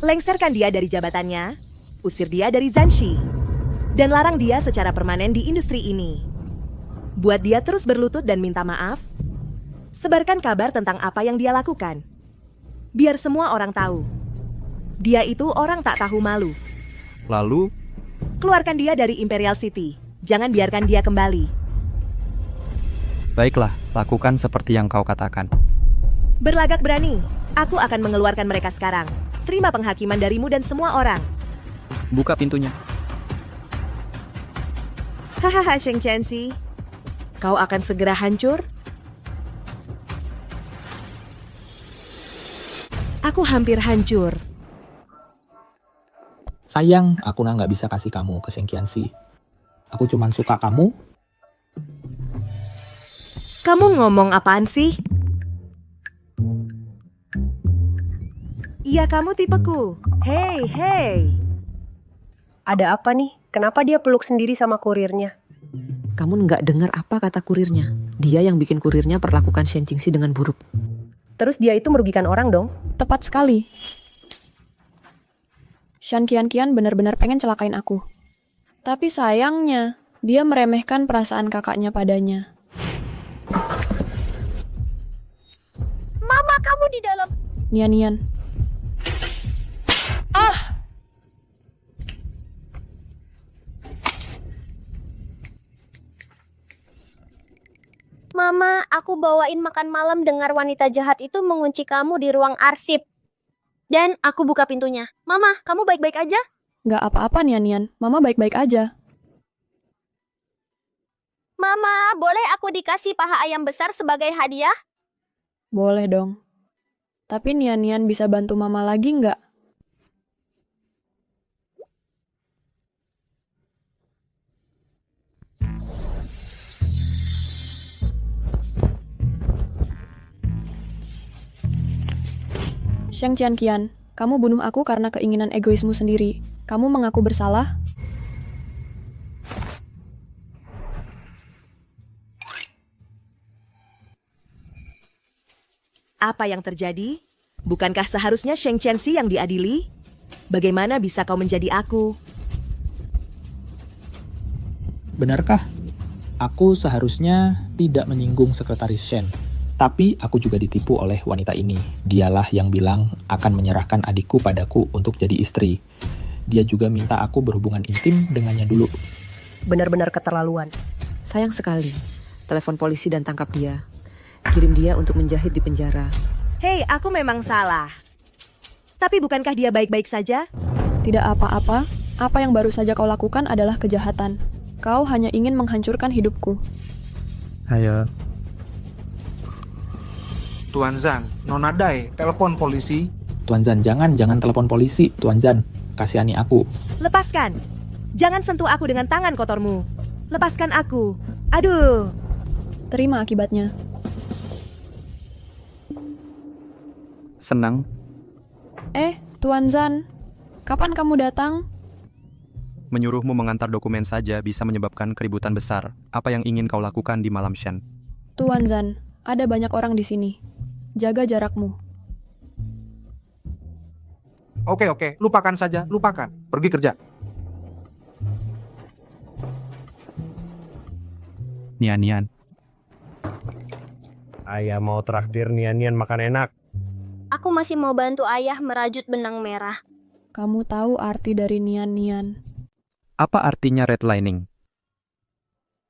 Lengserkan dia dari jabatannya, usir dia dari Zanshi, dan larang dia secara permanen di industri ini. Buat dia terus berlutut dan minta maaf. Sebarkan kabar tentang apa yang dia lakukan. Biar semua orang tahu. Dia itu orang tak tahu malu. Lalu, Keluarkan dia dari Imperial City. Jangan biarkan dia kembali. baiklah, lakukan seperti yang kau katakan. Berlagak berani. Aku akan mengeluarkan mereka sekarang. Terima penghakiman darimu dan semua orang. Buka pintunya. Hahaha, Sheng Chansi. Kau akan segera hancur. Aku hampir hancur. Sayang, aku nggak bisa kasih kamu ke Sheng Qianxi. Aku cuman suka kamu. Kamu ngomong apaan sih? Iya, kamu tipeku. Hei. Ada apa nih? Kenapa dia peluk sendiri sama kurirnya? Kamu nggak dengar apa kata kurirnya? Dia yang bikin kurirnya perlakukan Shen Qingxi dengan buruk. Terus dia itu merugikan orang dong? Tepat sekali. Shan Qian benar-benar pengen celakain aku. Tapi sayangnya, dia meremehkan perasaan kakaknya padanya. Mama, kamu di dalam. Nian. Mama, aku bawain makan malam dengar wanita jahat itu mengunci kamu di ruang arsip. Dan aku buka pintunya. Mama, kamu baik-baik aja? Nggak apa-apa, Nian. Mama baik-baik aja. Mama, boleh aku dikasih paha ayam besar sebagai hadiah? Boleh dong. Tapi Nian bisa bantu Mama lagi nggak? Sheng Qian, kamu bunuh aku karena keinginan egoismu sendiri. Kamu mengaku bersalah? Apa yang terjadi? Bukankah seharusnya Sheng Qianxi yang diadili? Bagaimana bisa kau menjadi aku? Benarkah? Aku seharusnya tidak menyinggung sekretaris Shen. Tapi aku juga ditipu oleh wanita ini. Dialah yang bilang akan menyerahkan adikku padaku untuk jadi istri. Dia juga minta aku berhubungan intim dengannya dulu. Benar-benar keterlaluan. Sayang sekali. Telepon polisi dan tangkap dia. Kirim dia untuk menjahit di penjara. Hei, aku memang salah. Tapi bukankah dia baik-baik saja? Tidak apa-apa. Apa yang baru saja kau lakukan adalah kejahatan. Kau hanya ingin menghancurkan hidupku. Ayo. Tuan Zan, Nona Dai, telepon polisi. Tuan Zan, jangan telepon polisi. Tuan Zan, kasihani aku. Lepaskan. Jangan sentuh aku dengan tangan kotormu. Lepaskan aku. Aduh. Terima akibatnya. Senang. Tuan Zan, kapan kamu datang? Menyuruhmu mengantar dokumen saja bisa menyebabkan keributan besar. Apa yang ingin kau lakukan di malam Shen? Tuan Zan, ada banyak orang di sini. Jaga jarakmu. Oke, lupakan saja, lupakan. Pergi kerja. Nian. Ayah mau traktir Nian makan enak. Aku masih mau bantu ayah merajut benang merah. Kamu tahu arti dari Nian. Apa artinya redlining?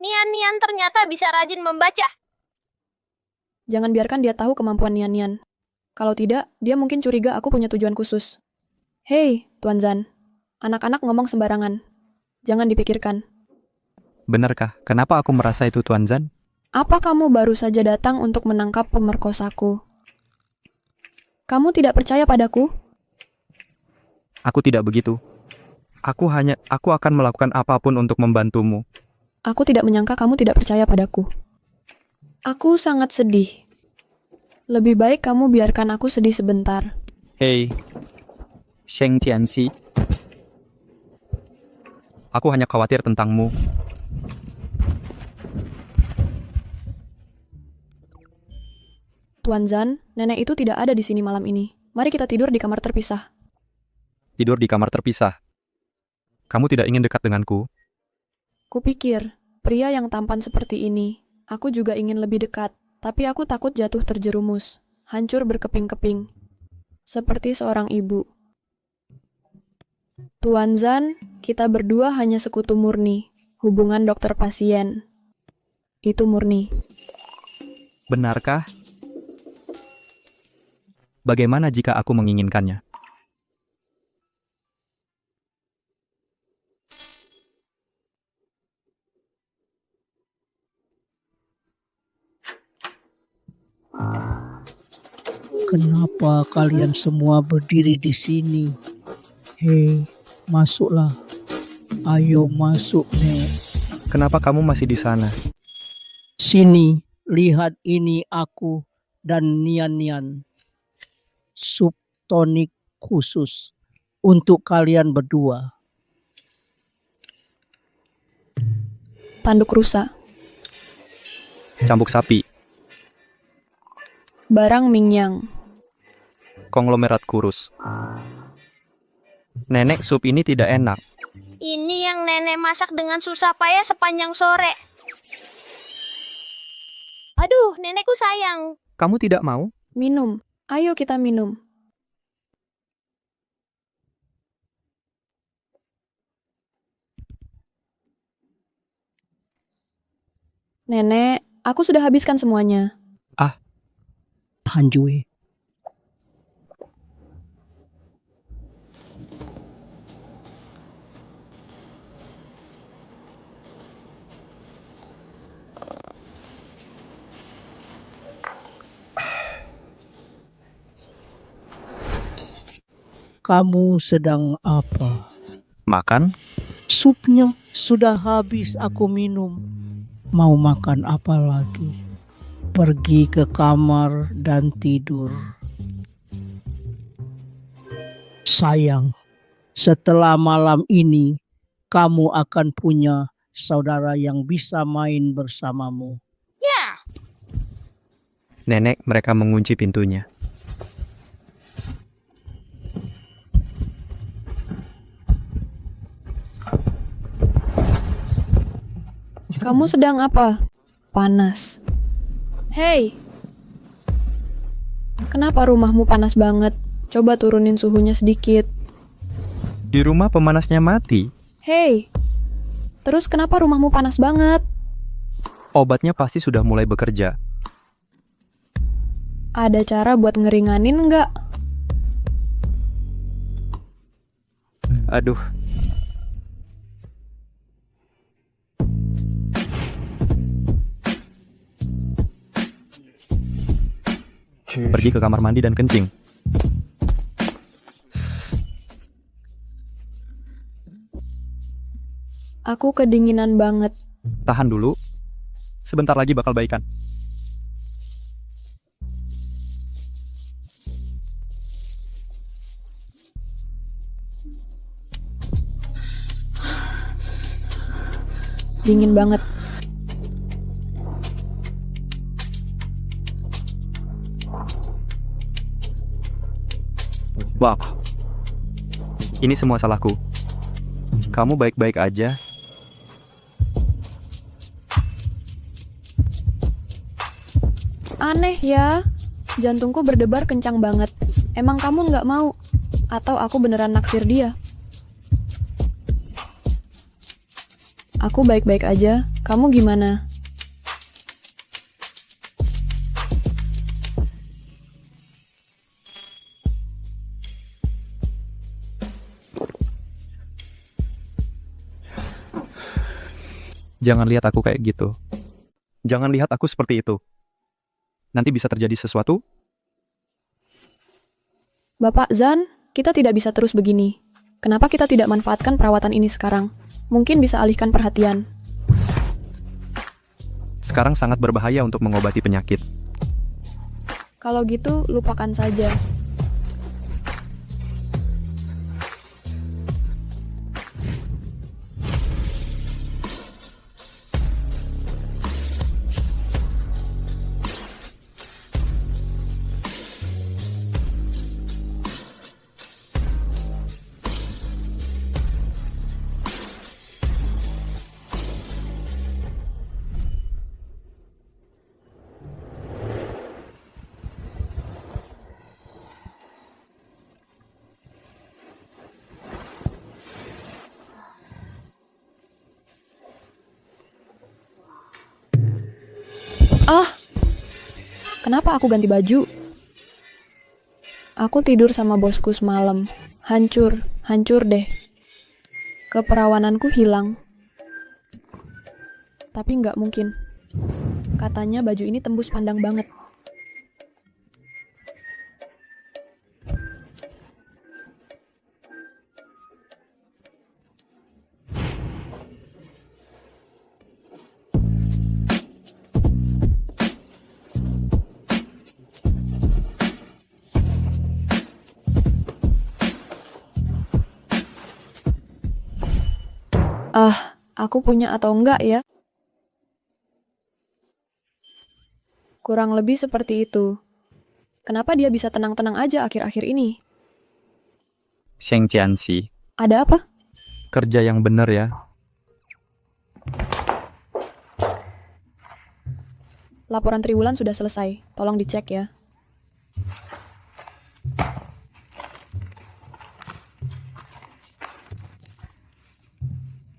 Nian ternyata bisa rajin membaca. Jangan biarkan dia tahu kemampuan Nian. Kalau tidak, dia mungkin curiga aku punya tujuan khusus. Hei, Tuan Zan. Anak-anak ngomong sembarangan. Jangan dipikirkan. Benarkah? Kenapa aku merasa itu, Tuan Zan? Apa kamu baru saja datang untuk menangkap pemerkosaku? Kamu tidak percaya padaku? Aku tidak begitu. Aku akan melakukan apapun untuk membantumu. Aku tidak menyangka kamu tidak percaya padaku. Aku sangat sedih. Lebih baik kamu biarkan aku sedih sebentar. Hei, Sheng Qianxi. Aku hanya khawatir tentangmu. Tuan Zan, nenek itu tidak ada di sini malam ini. Mari kita tidur di kamar terpisah. tidur di kamar terpisah. Kamu tidak ingin dekat denganku? Kupikir, pria yang tampan seperti ini, aku juga ingin lebih dekat, tapi aku takut jatuh terjerumus, hancur berkeping-keping, seperti seorang ibu. Tuan Zan, kita berdua hanya sekutu murni, hubungan dokter pasien. Itu murni. Benarkah? Bagaimana jika aku menginginkannya? Kenapa kalian semua berdiri di sini? Hei, masuklah. Ayo masuk, Nek. Kenapa kamu masih di sana? Sini, lihat ini aku dan Nian-Nian. Sup tonik khusus untuk kalian berdua. Tanduk rusa. Cambuk sapi, Barang Mingyang. konglomerat kurus. Nenek, sup ini tidak enak. Ini yang nenek masak dengan susah payah sepanjang sore. Aduh, nenekku sayang. Kamu tidak mau? Minum. Ayo kita minum. Nenek, aku sudah habiskan semuanya. Hanjue. Kamu sedang apa? Makan? Supnya sudah habis aku minum. Mau makan apa lagi? Pergi ke kamar dan tidur. Sayang, setelah malam ini, kamu akan punya saudara yang bisa main bersamamu. Ya, Nenek, mereka mengunci pintunya. Kamu sedang apa? Panas. Hei! Kenapa rumahmu panas banget? Coba turunin suhunya sedikit. Di rumah pemanasnya mati. Hei! Terus kenapa rumahmu panas banget? Obatnya pasti sudah mulai bekerja. Ada cara buat ngeringanin nggak? Aduh. Pergi ke kamar mandi dan kencing. Aku kedinginan banget. Tahan dulu. Sebentar lagi bakal baikan. Dingin banget. Wow. Ini semua salahku. Kamu baik-baik aja. Aneh ya. Jantungku berdebar kencang banget. Emang kamu nggak mau? Atau aku beneran naksir dia? Aku baik-baik aja. Kamu gimana? Jangan lihat aku kayak gitu. Jangan lihat aku seperti itu. Nanti bisa terjadi sesuatu. Bapak Zan, kita tidak bisa terus begini. Kenapa kita tidak manfaatkan perawatan ini sekarang? Mungkin bisa alihkan perhatian. Sekarang sangat berbahaya untuk mengobati penyakit. Kalau gitu, lupakan saja. Ah, kenapa aku ganti baju? Aku tidur sama bosku semalam. Hancur deh. Keperawananku hilang. Tapi nggak mungkin. Katanya baju ini tembus pandang banget. Ah, aku punya atau enggak ya? Kurang lebih seperti itu. Kenapa dia bisa tenang-tenang aja akhir-akhir ini? Sheng Jianxi, Ada apa? kerja yang benar ya. Laporan triwulan sudah selesai. Tolong dicek ya.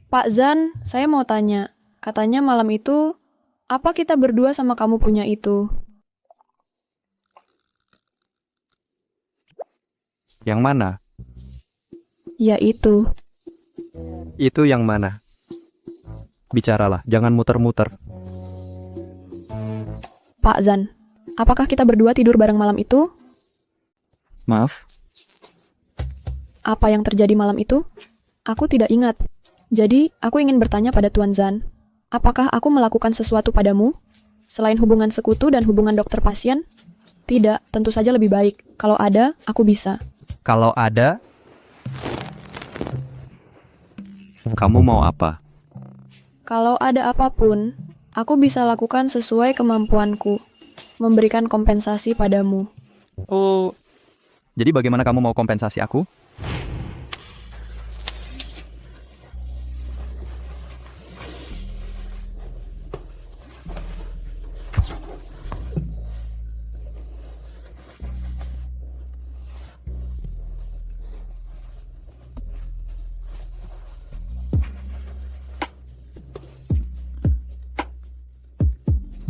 Pak Zan, saya mau tanya. Katanya malam itu, apa kita berdua sama kamu punya itu? Yang mana? Ya itu. Itu yang mana? Bicaralah, jangan muter-muter. Pak Zan, apakah kita berdua tidur bareng malam itu? Maaf, Apa yang terjadi malam itu? Aku tidak ingat. Jadi, aku ingin bertanya pada Tuan Zan, apakah aku melakukan sesuatu padamu? Selain hubungan sekutu dan hubungan dokter pasien? Tidak, tentu saja lebih baik. Kalau ada, aku bisa. kalau ada, kamu mau apa? Kalau ada apapun, aku bisa lakukan sesuai kemampuanku. Memberikan kompensasi padamu. Oh, jadi bagaimana kamu mau kompensasi aku?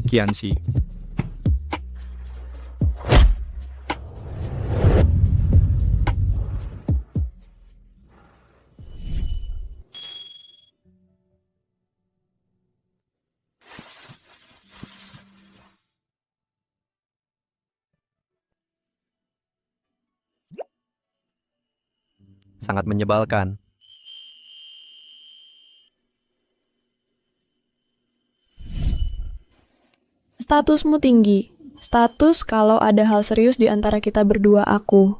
Kianxi. Sangat menyebalkan. Statusmu tinggi. Status kalau ada hal serius di antara kita berdua aku.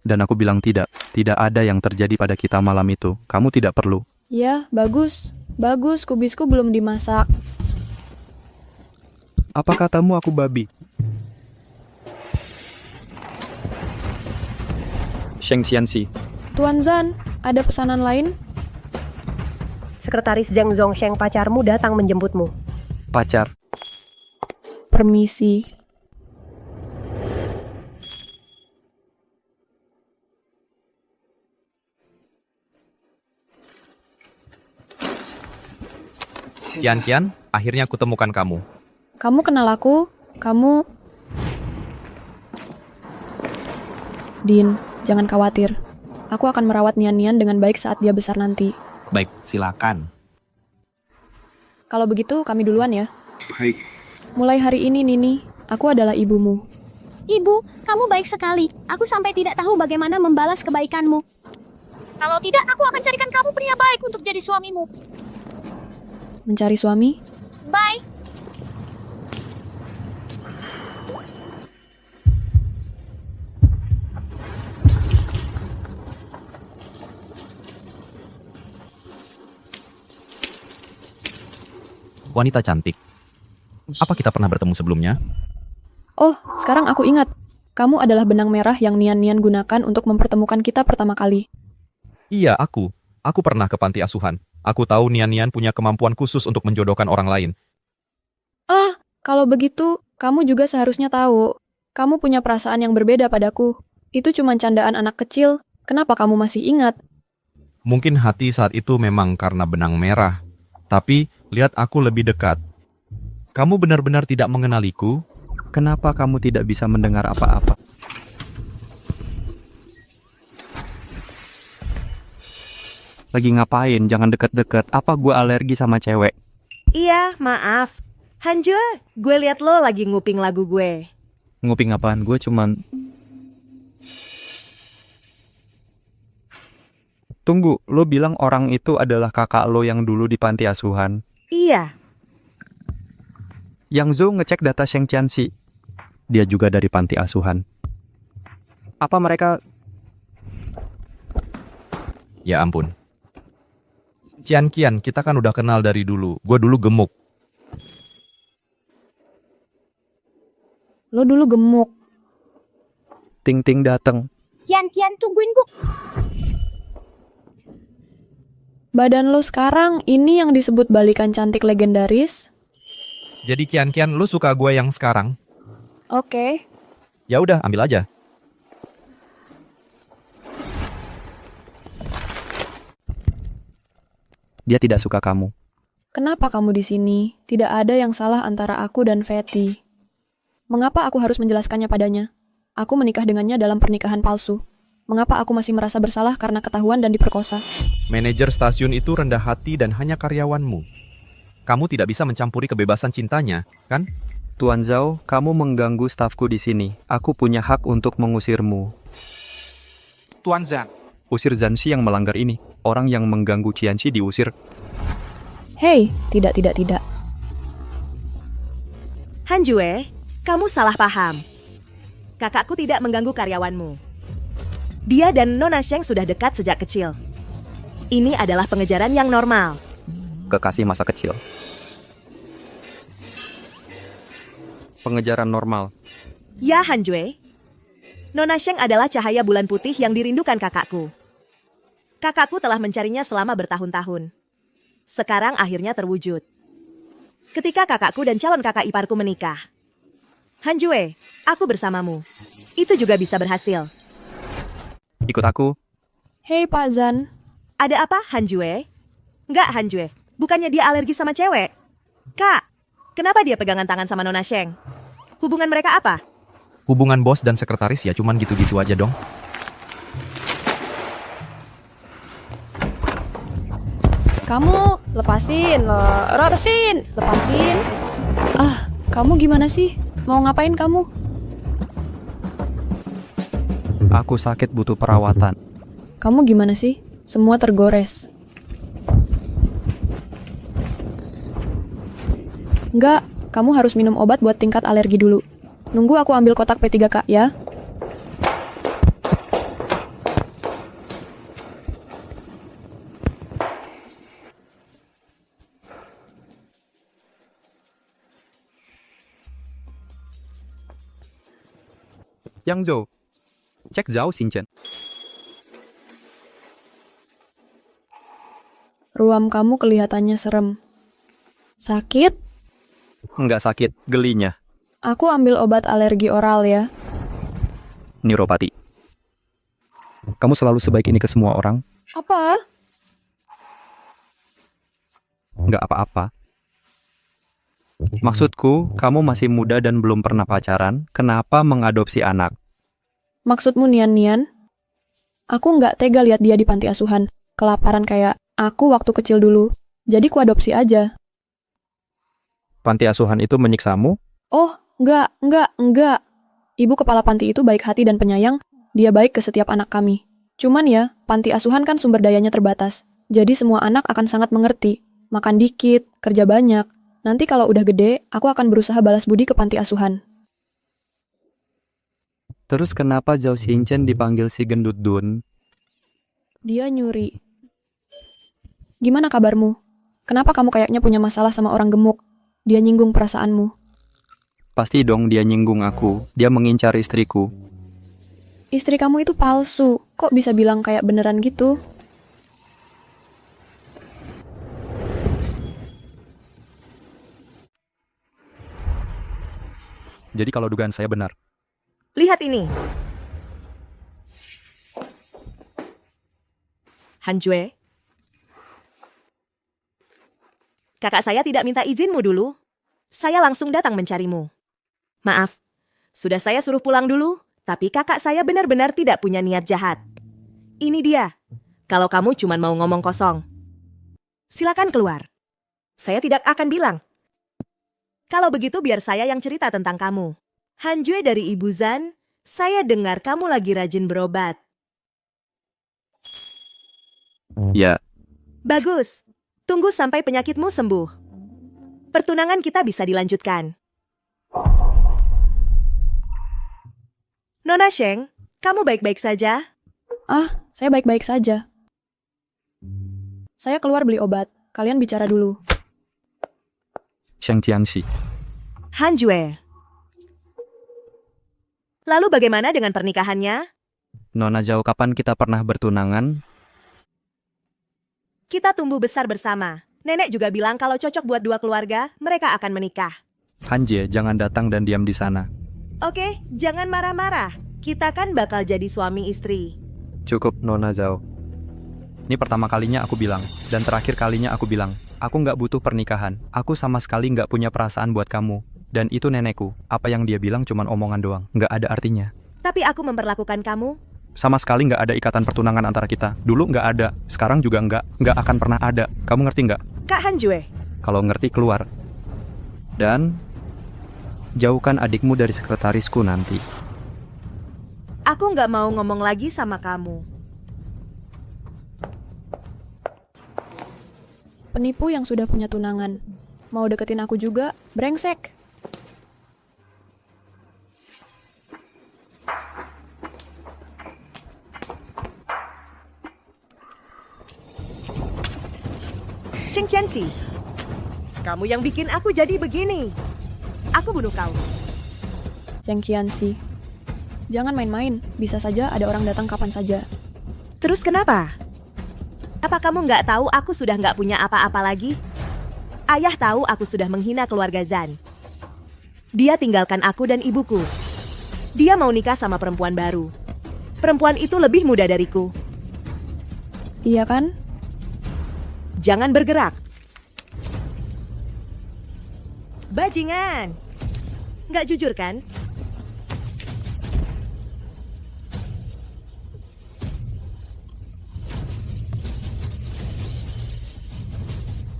Dan aku bilang tidak. Tidak ada yang terjadi pada kita malam itu. Kamu tidak perlu. Ya, bagus. Bagus, kubisku belum dimasak. Apa katamu aku babi? Sheng Xianxi. Tuan Zan, ada pesanan lain? Sekretaris Zhang Zhongsheng pacarmu datang menjemputmu. Pacar. Permisi. Kian, akhirnya aku temukan kamu. Kamu kenal aku? Kamu... Din, jangan khawatir. Aku akan merawat Nian-Nian dengan baik saat dia besar nanti. Baik, silakan. Kalau begitu, kami duluan ya. Baik. Mulai hari ini, Nini, aku adalah ibumu. Ibu, kamu baik sekali. Aku sampai tidak tahu bagaimana membalas kebaikanmu. Kalau tidak, aku akan carikan kamu pria baik untuk jadi suamimu. Mencari suami? Bye. Wanita cantik. Apa kita pernah bertemu sebelumnya? Oh, sekarang aku ingat. Kamu adalah benang merah yang Nian-Nian gunakan untuk mempertemukan kita pertama kali. Iya, aku. Aku pernah ke panti asuhan. Aku tahu Nian-Nian punya kemampuan khusus untuk menjodohkan orang lain. Ah, kalau begitu, kamu juga seharusnya tahu. Kamu punya perasaan yang berbeda padaku. Itu cuma candaan anak kecil. Kenapa kamu masih ingat? Mungkin hati saat itu memang karena benang merah. Tapi, lihat aku lebih dekat. Kamu benar-benar tidak mengenaliku? Kenapa kamu tidak bisa mendengar apa-apa? Lagi ngapain? Jangan deket-deket. Apa gue alergi sama cewek? Iya, maaf. Hanjue, gue liat lo lagi nguping lagu gue. Nguping apaan? Gue cuman... Tunggu, lo bilang orang itu adalah kakak lo yang dulu di panti asuhan. Iya. Yang Zhou ngecek data Sheng Qianxi. Dia juga dari panti asuhan. Apa mereka... Ya ampun. Cian Qian, kita kan udah kenal dari dulu. Gue dulu gemuk. Lo dulu gemuk. Ting Ting dateng. Kian, tungguin gue. Badan lo sekarang ini yang disebut balikan cantik legendaris? Jadi Kian, lu suka gue yang sekarang? Oke. Ya udah, ambil aja. Dia tidak suka kamu. Kenapa kamu di sini? Tidak ada yang salah antara aku dan Fatty. Mengapa aku harus menjelaskannya padanya? Aku menikah dengannya dalam pernikahan palsu. Mengapa aku masih merasa bersalah karena ketahuan dan diperkosa? Manajer stasiun itu rendah hati dan hanya karyawanmu. Kamu tidak bisa mencampuri kebebasan cintanya, kan? Tuan Zhao, kamu mengganggu stafku di sini. Aku punya hak untuk mengusirmu. Tuan Zhang. Usir Zanxi yang melanggar ini. Orang yang mengganggu Qianxi diusir. Hei, tidak. Hanjue, kamu salah paham. Kakakku tidak mengganggu karyawanmu. Dia dan Nona Sheng sudah dekat sejak kecil. Ini adalah pengejaran yang normal. Kekasih masa kecil. Pengejaran normal. Ya, Hanjue. Nona Sheng adalah cahaya bulan putih yang dirindukan kakakku. Kakakku telah mencarinya selama bertahun-tahun. Sekarang akhirnya terwujud. Ketika kakakku dan calon kakak iparku menikah. Hanjue, aku bersamamu. Itu juga bisa berhasil. Ikut aku. Hei Pak Zan. Ada apa, Hanjue? Enggak, Hanjue. Bukannya dia alergi sama cewek. Kak, kenapa dia pegangan tangan sama Nona Sheng? Hubungan mereka apa? Hubungan bos dan sekretaris ya cuman gitu-gitu aja dong. Kamu lepasin. Ah, kamu gimana sih? Mau ngapain kamu? Aku sakit butuh perawatan. Kamu gimana sih? Semua tergores. Enggak, kamu harus minum obat buat tingkat alergi dulu. Nunggu aku ambil kotak P3K ya. Yang Zhou, cek Zhao Xinchen. Ruam kamu kelihatannya serem. Sakit? Enggak sakit, gelinya. Aku ambil obat alergi oral ya. Neuropati. Kamu selalu sebaik ini ke semua orang? Apa? Enggak apa-apa. Maksudku, kamu masih muda dan belum pernah pacaran, kenapa mengadopsi anak? Maksudmu Nian-Nian? Aku nggak tega lihat dia di panti asuhan. Kelaparan kayak aku waktu kecil dulu. Jadi ku adopsi aja. Panti asuhan itu menyiksamu? Oh, enggak. Ibu kepala panti itu baik hati dan penyayang. Dia baik ke setiap anak kami. Cuman ya, panti asuhan kan sumber dayanya terbatas. Jadi semua anak akan sangat mengerti. Makan dikit, kerja banyak. Nanti kalau udah gede, aku akan berusaha balas budi ke panti asuhan. Terus kenapa Zhao Xinchen dipanggil si gendut Dun? Dia nyuri. Gimana kabarmu? Kenapa kamu kayaknya punya masalah sama orang gemuk? Dia nyinggung perasaanmu. Pasti dong dia nyinggung aku. Dia mengincar istriku. Istri kamu itu palsu. Kok bisa bilang kayak beneran gitu? Jadi kalau dugaan saya benar. Lihat ini. Hanjue. Kakak saya tidak minta izinmu dulu. Saya langsung datang mencarimu. Maaf, sudah saya suruh pulang dulu, tapi kakak saya benar-benar tidak punya niat jahat. Ini dia. Kalau kamu cuma mau ngomong kosong, silakan keluar. Saya tidak akan bilang. Kalau begitu biar saya yang cerita tentang kamu. Hanjue dari Ibu Zan, saya dengar kamu lagi rajin berobat. Ya, Bagus. Tunggu sampai penyakitmu sembuh. Pertunangan kita bisa dilanjutkan. Nona Sheng, kamu baik-baik saja? Saya baik-baik saja. Saya keluar beli obat. Kalian bicara dulu. Sheng Tianxi. Hanjue. Lalu bagaimana dengan pernikahannya? Nona Zhao, kapan kita pernah bertunangan? Kita tumbuh besar bersama. Nenek juga bilang kalau cocok buat dua keluarga, mereka akan menikah. Hanjie, jangan datang dan diam di sana. Oke, jangan marah-marah. Kita kan bakal jadi suami istri. Cukup, Nona Zhao. Ini pertama kalinya aku bilang, dan terakhir kalinya aku bilang, aku nggak butuh pernikahan. Aku sama sekali nggak punya perasaan buat kamu. Dan itu nenekku. Apa yang dia bilang cuman omongan doang, nggak ada artinya. Tapi aku memperlakukan kamu. Sama sekali nggak ada ikatan pertunangan antara kita. Dulu nggak ada, sekarang juga nggak akan pernah ada. Kamu ngerti nggak? Kak Hanjue. Kalau ngerti keluar. Dan jauhkan adikmu dari sekretarisku nanti. Aku nggak mau ngomong lagi sama kamu. Penipu yang sudah punya tunangan. Mau deketin aku juga, brengsek. Sheng Qianxi, kamu yang bikin aku jadi begini. Aku bunuh kau. Sheng Qianxi. Jangan main-main, bisa saja ada orang datang kapan saja. Terus kenapa? Apa kamu nggak tahu aku sudah nggak punya apa-apa lagi? Ayah tahu aku sudah menghina keluarga Zan. Dia tinggalkan aku dan ibuku. Dia mau nikah sama perempuan baru. Perempuan itu lebih muda dariku. Iya kan? Jangan bergerak. Bajingan. Nggak jujur kan?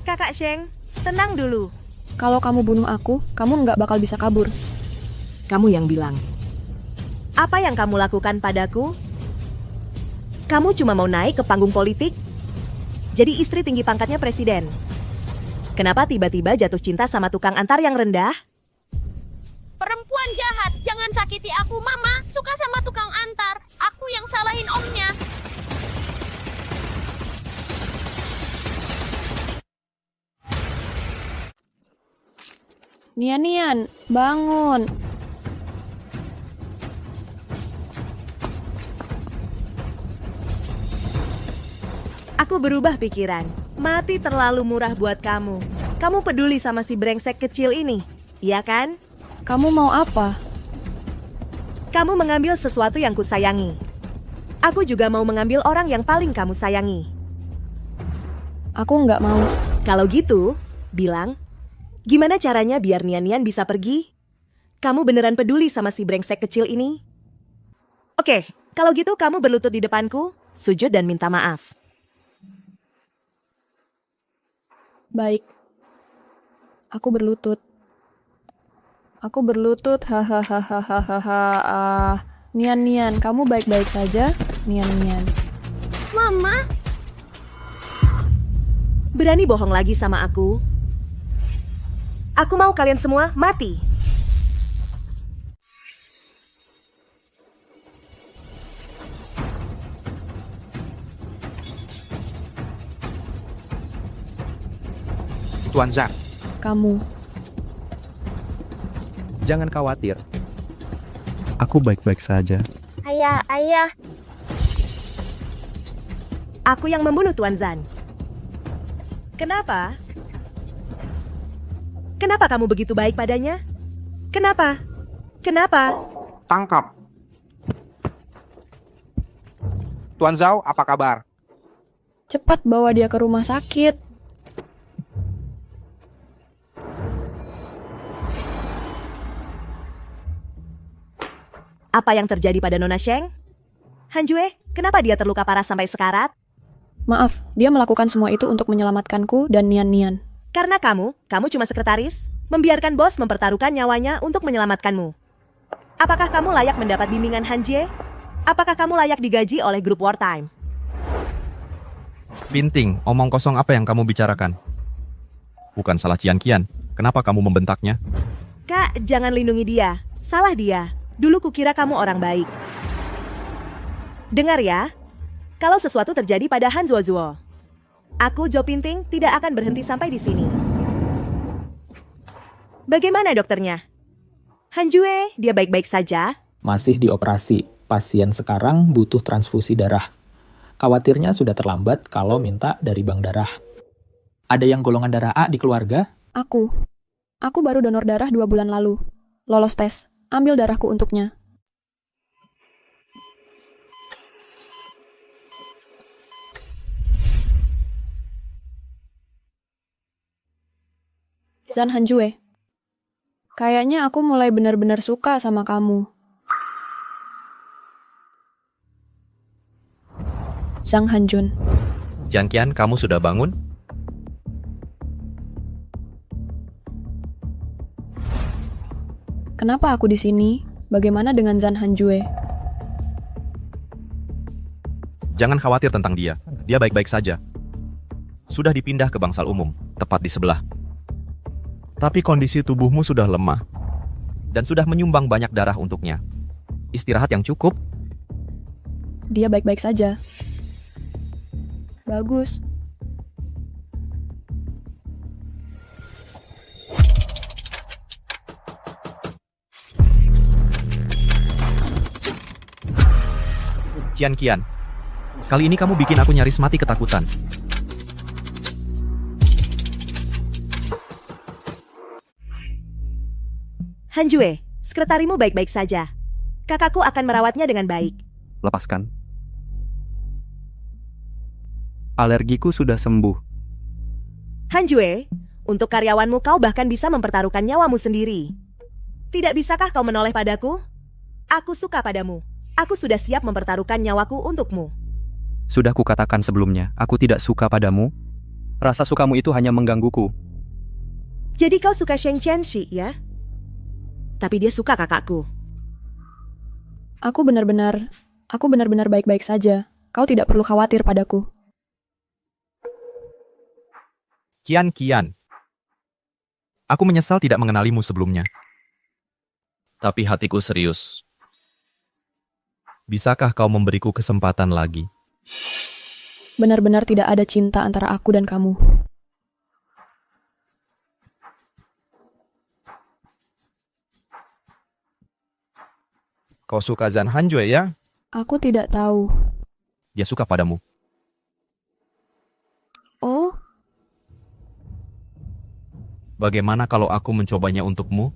Kakak Sheng, tenang dulu. Kalau kamu bunuh aku, kamu nggak bakal bisa kabur. Kamu yang bilang. Apa yang kamu lakukan padaku? Kamu cuma mau naik ke panggung politik? Jadi istri tinggi pangkatnya presiden. Kenapa tiba-tiba jatuh cinta sama tukang antar yang rendah? Perempuan jahat, jangan sakiti aku, Mama. Suka sama tukang antar. Aku yang salahin omnya. Nian, bangun. Aku berubah pikiran. Mati terlalu murah buat kamu. Kamu peduli sama si brengsek kecil ini, iya kan? Kamu mau apa? Kamu mengambil sesuatu yang kusayangi. Aku juga mau mengambil orang yang paling kamu sayangi. Aku nggak mau. Kalau gitu, bilang, gimana caranya biar Nian bisa pergi? Kamu beneran peduli sama si brengsek kecil ini? Oke, kalau gitu kamu berlutut di depanku, sujud dan minta maaf. Baik. Aku berlutut. Aku berlutut. Hahaha. Nian, kamu baik-baik saja? Nian. Mama, Berani bohong lagi sama aku? Aku mau kalian semua mati. Tuan Zhang. Kamu. Jangan khawatir. Aku baik-baik saja. ayah. Aku yang membunuh Tuan Zan. Kenapa? Kenapa kamu begitu baik padanya? Kenapa? Tangkap. Tuan Zhao, apa kabar? Cepat bawa dia ke rumah sakit. Apa yang terjadi pada Nona Sheng? Hanjue, kenapa dia terluka parah sampai sekarat? Maaf, dia melakukan semua itu untuk menyelamatkanku dan Nian-Nian. Karena kamu cuma sekretaris, membiarkan bos mempertaruhkan nyawanya untuk menyelamatkanmu. Apakah kamu layak mendapat bimbingan Hanjie? Apakah kamu layak digaji oleh grup wartime? Binting, omong kosong apa yang kamu bicarakan? Bukan salah Cian Qian. Kenapa kamu membentaknya? Kak, jangan lindungi dia. Salah dia. Dulu kukira kamu orang baik. Dengar ya, kalau sesuatu terjadi pada Han Zuozuo, aku, Jo Pinting, tidak akan berhenti sampai di sini. Bagaimana dokternya? Hanjue, dia baik-baik saja? Masih dioperasi. Pasien sekarang butuh transfusi darah. Khawatirnya sudah terlambat kalau minta dari bank darah. Ada yang golongan darah A di keluarga? Aku baru donor darah 2 bulan lalu. Lolos tes, ambil darahku untuknya. Zhan Hanjue, kayaknya aku mulai benar-benar suka sama kamu. Zhang Hanjun. Cian Qian, kamu sudah bangun? Kenapa aku di sini? Bagaimana dengan Zhan Hanjue? Jangan khawatir tentang dia. Dia baik-baik saja. Sudah dipindah ke bangsal umum, tepat di sebelah. Tapi kondisi tubuhmu sudah lemah dan sudah menyumbang banyak darah untuknya. Istirahat yang cukup. Dia baik-baik saja. Bagus. Cian Qian, kali ini kamu bikin aku nyaris mati ketakutan. Hanjue, sekretarimu baik-baik saja. Kakakku akan merawatnya dengan baik. Lepaskan. Alergiku sudah sembuh. Hanjue, untuk karyawanmu kau bahkan bisa mempertaruhkan nyawamu sendiri. Tidak bisakah kau menoleh padaku? Aku suka padamu. Aku sudah siap mempertaruhkan nyawaku untukmu. Sudah kukatakan sebelumnya, aku tidak suka padamu. Rasa sukamu itu hanya menggangguku. Jadi kau suka Sheng Qianxi, ya? Tapi dia suka kakakku. Aku benar-benar baik-baik saja. Kau tidak perlu khawatir padaku. Cian Qian, aku menyesal tidak mengenalimu sebelumnya. Tapi hatiku serius. Bisakah kau memberiku kesempatan lagi? Benar-benar tidak ada cinta antara aku dan kamu. Kau suka Zhan Hanjue ya? Aku tidak tahu. Dia suka padamu. Oh, Bagaimana kalau aku mencobanya untukmu?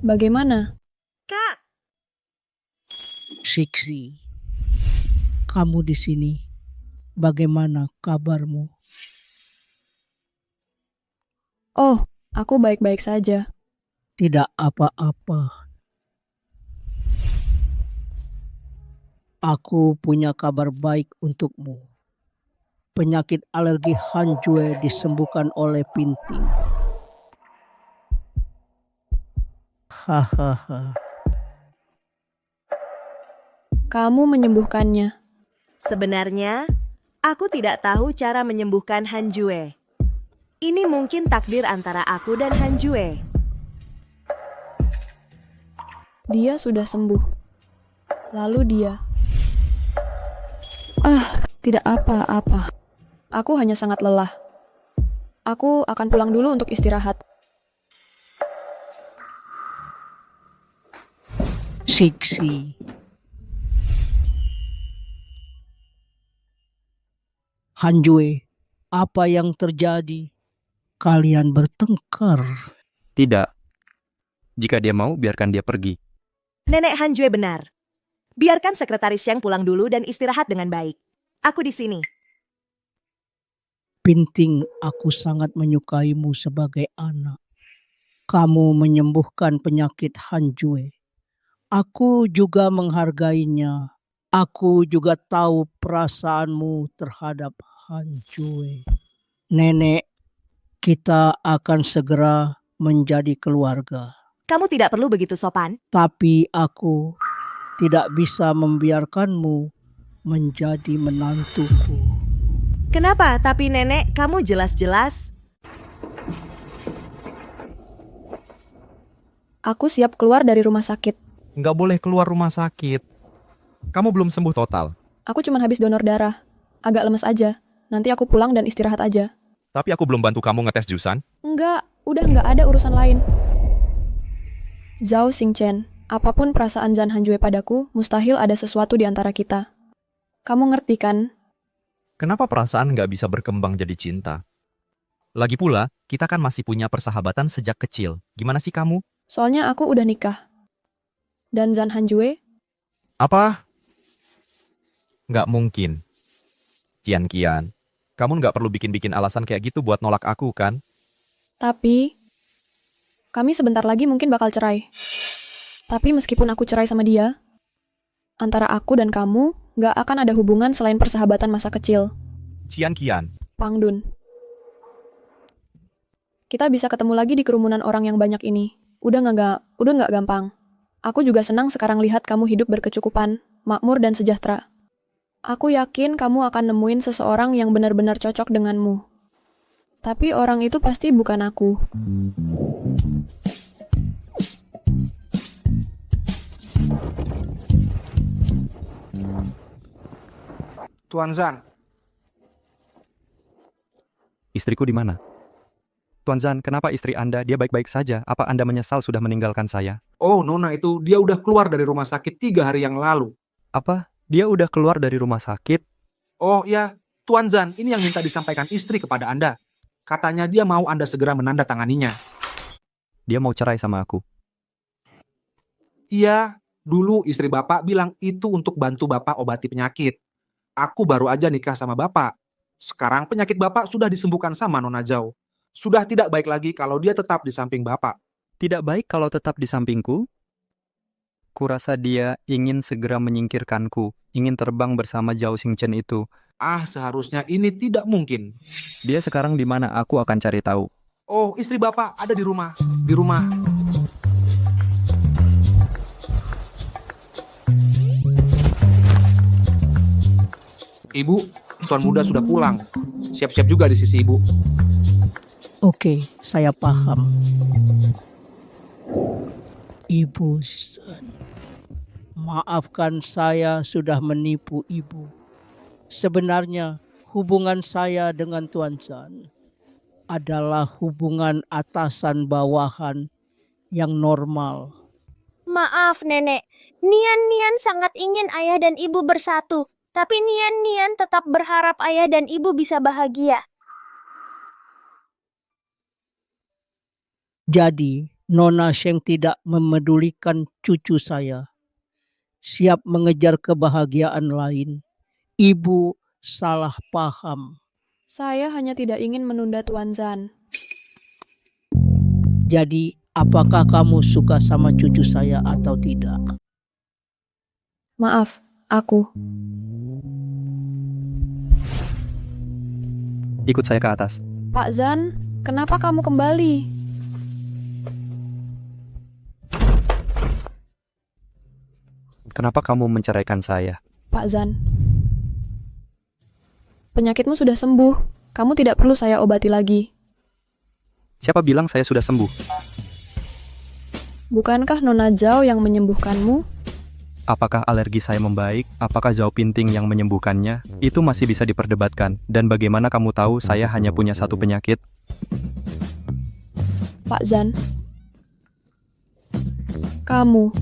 bagaimana? Kak! Siksi, kamu di sini. Bagaimana kabarmu? Oh, aku baik-baik saja. Tidak apa-apa. Aku punya kabar baik untukmu. Penyakit alergi Hanjue disembuhkan oleh Pinting. Hahaha. Kamu menyembuhkannya. Sebenarnya, aku tidak tahu cara menyembuhkan Hanjue. Ini mungkin takdir antara aku dan Hanjue. Dia sudah sembuh. Lalu dia... tidak apa-apa. Aku hanya sangat lelah. Aku akan pulang dulu untuk istirahat. Siksi. Hanjue, apa yang terjadi? Kalian bertengkar. Tidak. Jika dia mau, biarkan dia pergi. Nenek Hanjue benar. Biarkan sekretaris Sheng pulang dulu dan istirahat dengan baik. Aku di sini. Pinting, aku sangat menyukaimu sebagai anak. Kamu menyembuhkan penyakit Hanjue. Aku juga menghargainya. Aku juga tahu perasaanmu terhadap Hanjue. Nenek, kita akan segera menjadi keluarga. Kamu tidak perlu begitu sopan. Tapi aku tidak bisa membiarkanmu menjadi menantuku. Kenapa? Tapi nenek, kamu jelas-jelas... Aku siap keluar dari rumah sakit. Nggak boleh keluar rumah sakit. Kamu belum sembuh total. Aku cuma habis donor darah. Agak lemes aja. Nanti aku pulang dan istirahat aja. Tapi aku belum bantu kamu ngetes jusan. Enggak, udah nggak ada urusan lain. Zhao Xingchen, apapun perasaan Zhan Hanjue padaku, mustahil ada sesuatu di antara kita. Kamu ngerti kan? Kenapa perasaan nggak bisa berkembang jadi cinta? Lagi pula, kita kan masih punya persahabatan sejak kecil. Gimana sih kamu? Soalnya aku udah nikah. Dan Zhan Hanjue? Apa? Nggak mungkin. Kian, kamu nggak perlu bikin-bikin alasan kayak gitu buat nolak aku, kan? Tapi, kami sebentar lagi mungkin bakal cerai. Tapi meskipun aku cerai sama dia, antara aku dan kamu nggak akan ada hubungan selain persahabatan masa kecil. Kian. Pangdun. Kita bisa ketemu lagi di kerumunan orang yang banyak ini. Udah nggak gampang. Aku juga senang sekarang lihat kamu hidup berkecukupan, makmur dan sejahtera. Aku yakin kamu akan nemuin seseorang yang benar-benar cocok denganmu. Tapi orang itu pasti bukan aku. Tuan Zhan, Istriku di mana? Tuan Zhan, kenapa istri Anda? Dia baik-baik saja. Apa Anda menyesal sudah meninggalkan saya? oh Nona itu dia udah keluar dari rumah sakit 3 hari yang lalu. Apa? Dia udah keluar dari rumah sakit? Oh ya, Tuan Zhan, ini yang minta disampaikan istri kepada Anda. Katanya dia mau Anda segera menandatanganinya. Dia mau cerai sama aku. Iya, dulu istri Bapak bilang itu untuk bantu Bapak obati penyakit. Aku baru aja nikah sama Bapak. Sekarang penyakit Bapak sudah disembuhkan sama Nona Zhao. Sudah tidak baik lagi kalau dia tetap di samping Bapak. Tidak baik kalau tetap di sampingku? Kurasa dia ingin segera menyingkirkanku, ingin terbang bersama Zhao Xingchen itu. Ah, seharusnya ini tidak mungkin. Dia sekarang di mana? Aku akan cari tahu. Oh, istri Bapak ada di rumah. Di rumah. Ibu, Tuan Muda sudah pulang. Siap-siap juga di sisi Ibu. Oke, saya paham. Ibu Zhan, maafkan saya sudah menipu Ibu. Sebenarnya hubungan saya dengan Tuan Zhan adalah hubungan atasan bawahan yang normal. Maaf, Nenek. Nian sangat ingin ayah dan ibu bersatu. Tapi Nian tetap berharap ayah dan ibu bisa bahagia. Jadi, Nona Sheng tidak memedulikan cucu saya. Siap mengejar kebahagiaan lain. Ibu salah paham. Saya hanya tidak ingin menunda Tuan Zhan. Jadi, apakah kamu suka sama cucu saya atau tidak? Maaf, aku. Ikut saya ke atas. Pak Zhan, kenapa kamu kembali? Kenapa kamu menceraikan saya? Pak Zhan, penyakitmu sudah sembuh. Kamu tidak perlu saya obati lagi. Siapa bilang saya sudah sembuh? Bukankah Nona Zhao yang menyembuhkanmu? Apakah alergi saya membaik? Apakah Zhao Pinting yang menyembuhkannya? Itu masih bisa diperdebatkan. Dan bagaimana kamu tahu saya hanya punya satu penyakit? Pak Zhan, kamu.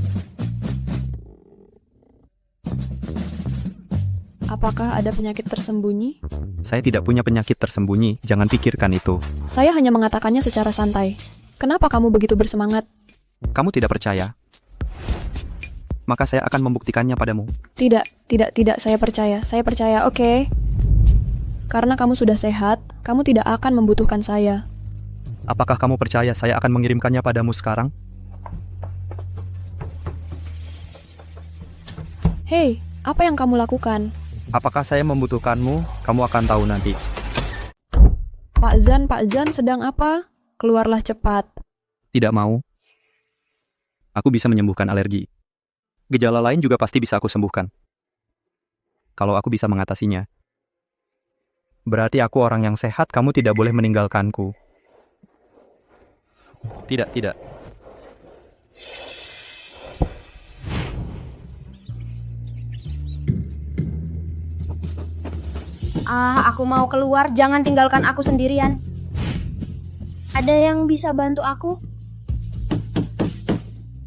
Apakah ada penyakit tersembunyi? Saya tidak punya penyakit tersembunyi. Jangan pikirkan itu. Saya hanya mengatakannya secara santai. Kenapa kamu begitu bersemangat? Kamu tidak percaya? Maka saya akan membuktikannya padamu. Tidak, saya percaya. Saya percaya, oke. Karena kamu sudah sehat, kamu tidak akan membutuhkan saya. Apakah kamu percaya saya akan mengirimkannya padamu sekarang? Hei, apa yang kamu lakukan? Apakah saya membutuhkanmu? Kamu akan tahu nanti. Pak Zan sedang apa? Keluarlah cepat. Tidak mau. Aku bisa menyembuhkan alergi. Gejala lain juga pasti bisa aku sembuhkan. Kalau aku bisa mengatasinya. Berarti aku orang yang sehat, kamu tidak boleh meninggalkanku. Tidak, tidak. Aku mau keluar, jangan tinggalkan aku sendirian. Ada yang bisa bantu aku?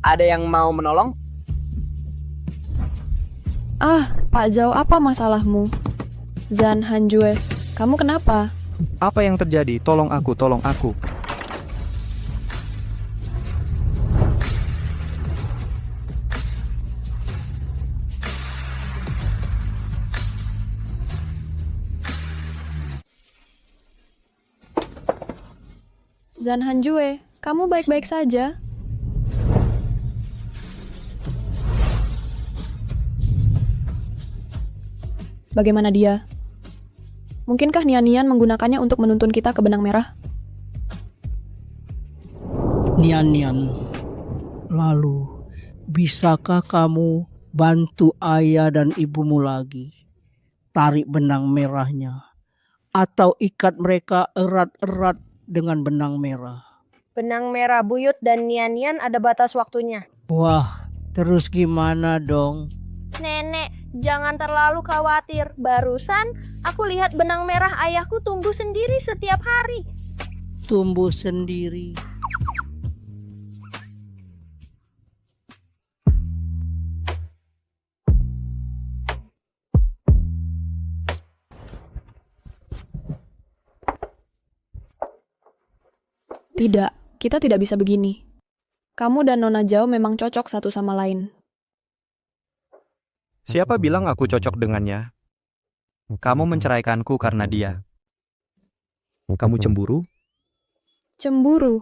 Ada yang mau menolong? Pak Zhao, apa masalahmu? Zan Hanjue, kamu kenapa? Apa yang terjadi? Tolong aku, tolong aku. Zan Hanjue, kamu baik-baik saja? Bagaimana dia? Mungkinkah Nian menggunakannya untuk menuntun kita ke benang merah? Nian, lalu bisakah kamu bantu ayah dan ibumu lagi? Tarik benang merahnya, atau ikat mereka erat-erat dengan benang merah. Benang merah Buyut dan Nian ada batas waktunya. Wah, terus gimana dong? Nenek, jangan terlalu khawatir. Barusan aku lihat benang merah ayahku tumbuh sendiri setiap hari. Tumbuh sendiri. Tidak, kita tidak bisa begini. Kamu dan Nona Zhao memang cocok satu sama lain. Siapa bilang aku cocok dengannya? Kamu menceraikanku karena dia. Kamu cemburu? Cemburu?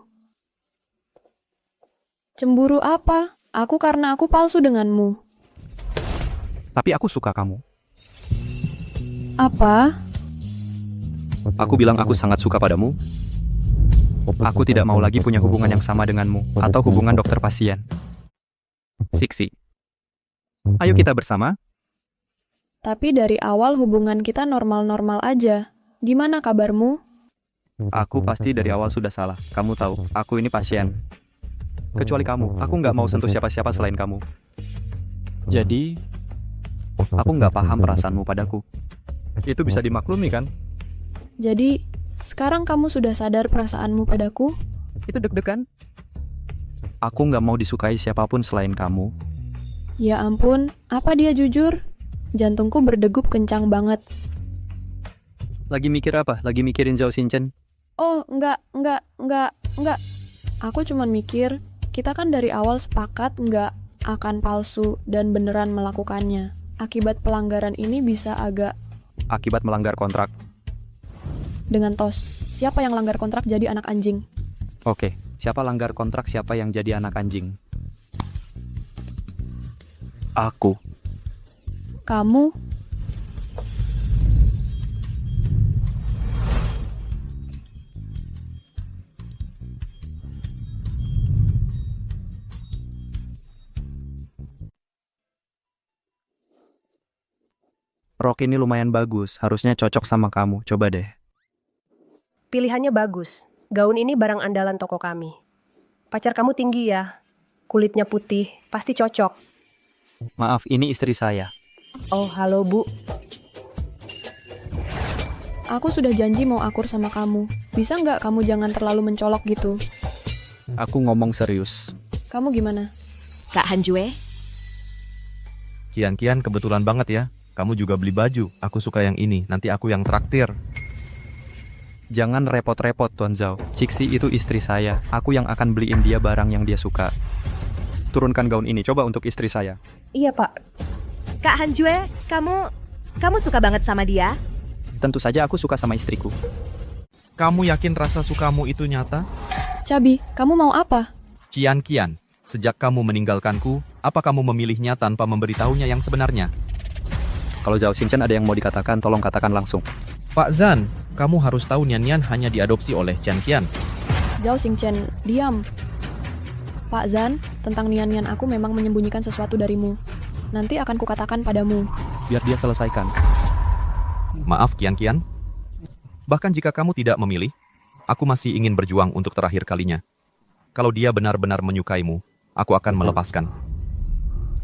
Cemburu apa? Karena aku palsu denganmu. Tapi aku suka kamu. Apa? Aku bilang aku sangat suka padamu. Aku tidak mau lagi punya hubungan yang sama denganmu, atau hubungan dokter pasien. Siksi. Ayo kita bersama. Tapi dari awal hubungan kita normal-normal aja. Gimana kabarmu? Aku pasti dari awal sudah salah. Kamu tahu, aku ini pasien. Kecuali kamu, aku nggak mau sentuh siapa-siapa selain kamu. Jadi, aku nggak paham perasaanmu padaku. Itu bisa dimaklumi kan? Jadi, sekarang kamu sudah sadar perasaanmu padaku? Itu deg-degan. Aku nggak mau disukai siapapun selain kamu. Ya ampun, apa dia jujur? Jantungku berdegup kencang banget. Lagi mikir apa? Lagi mikirin Zhao Xinchen? Oh, enggak. Aku cuman mikir, kita kan dari awal sepakat enggak akan palsu dan beneran melakukannya. Akibat pelanggaran ini bisa agak... Akibat melanggar kontrak. Dengan tos, siapa yang langgar kontrak jadi anak anjing? Oke, siapa langgar kontrak, siapa yang jadi anak anjing? Aku. Kamu? Rok ini lumayan bagus, harusnya cocok sama kamu. Coba deh. Pilihannya bagus. Gaun ini barang andalan toko kami. Pacar kamu tinggi ya. Kulitnya putih, pasti cocok. Maaf, ini istri saya. Oh, halo Bu. Aku sudah janji mau akur sama kamu. Bisa nggak kamu jangan terlalu mencolok gitu? Aku ngomong serius. Kamu gimana? Kak Hanjue? Kian, kebetulan banget ya. Kamu juga beli baju. Aku suka yang ini. Nanti aku yang traktir. Jangan repot-repot, Tuan Zhao. Cixi itu istri saya. Aku yang akan beliin dia barang yang dia suka. Turunkan gaun ini, coba untuk istri saya. Iya, Pak. Kak Hanjue, kamu suka banget sama dia? Tentu saja aku suka sama istriku. Kamu yakin rasa sukamu itu nyata? Cabi, kamu mau apa? Kian, sejak kamu meninggalkanku, Apa kamu memilihnya tanpa memberitahunya yang sebenarnya? Kalau Zhao Xingchen ada yang mau dikatakan, tolong katakan langsung. Pak Zan, kamu harus tahu Nian Nian hanya diadopsi oleh Chen Qian. Zhao Xingchen, diam. Pak Zan, tentang Nian-Nian aku memang menyembunyikan sesuatu darimu. Nanti akan kukatakan padamu. Biar dia selesaikan. Maaf Qian Qian. Bahkan jika kamu tidak memilih, aku masih ingin berjuang untuk terakhir kalinya. Kalau dia benar-benar menyukaimu, aku akan melepaskan.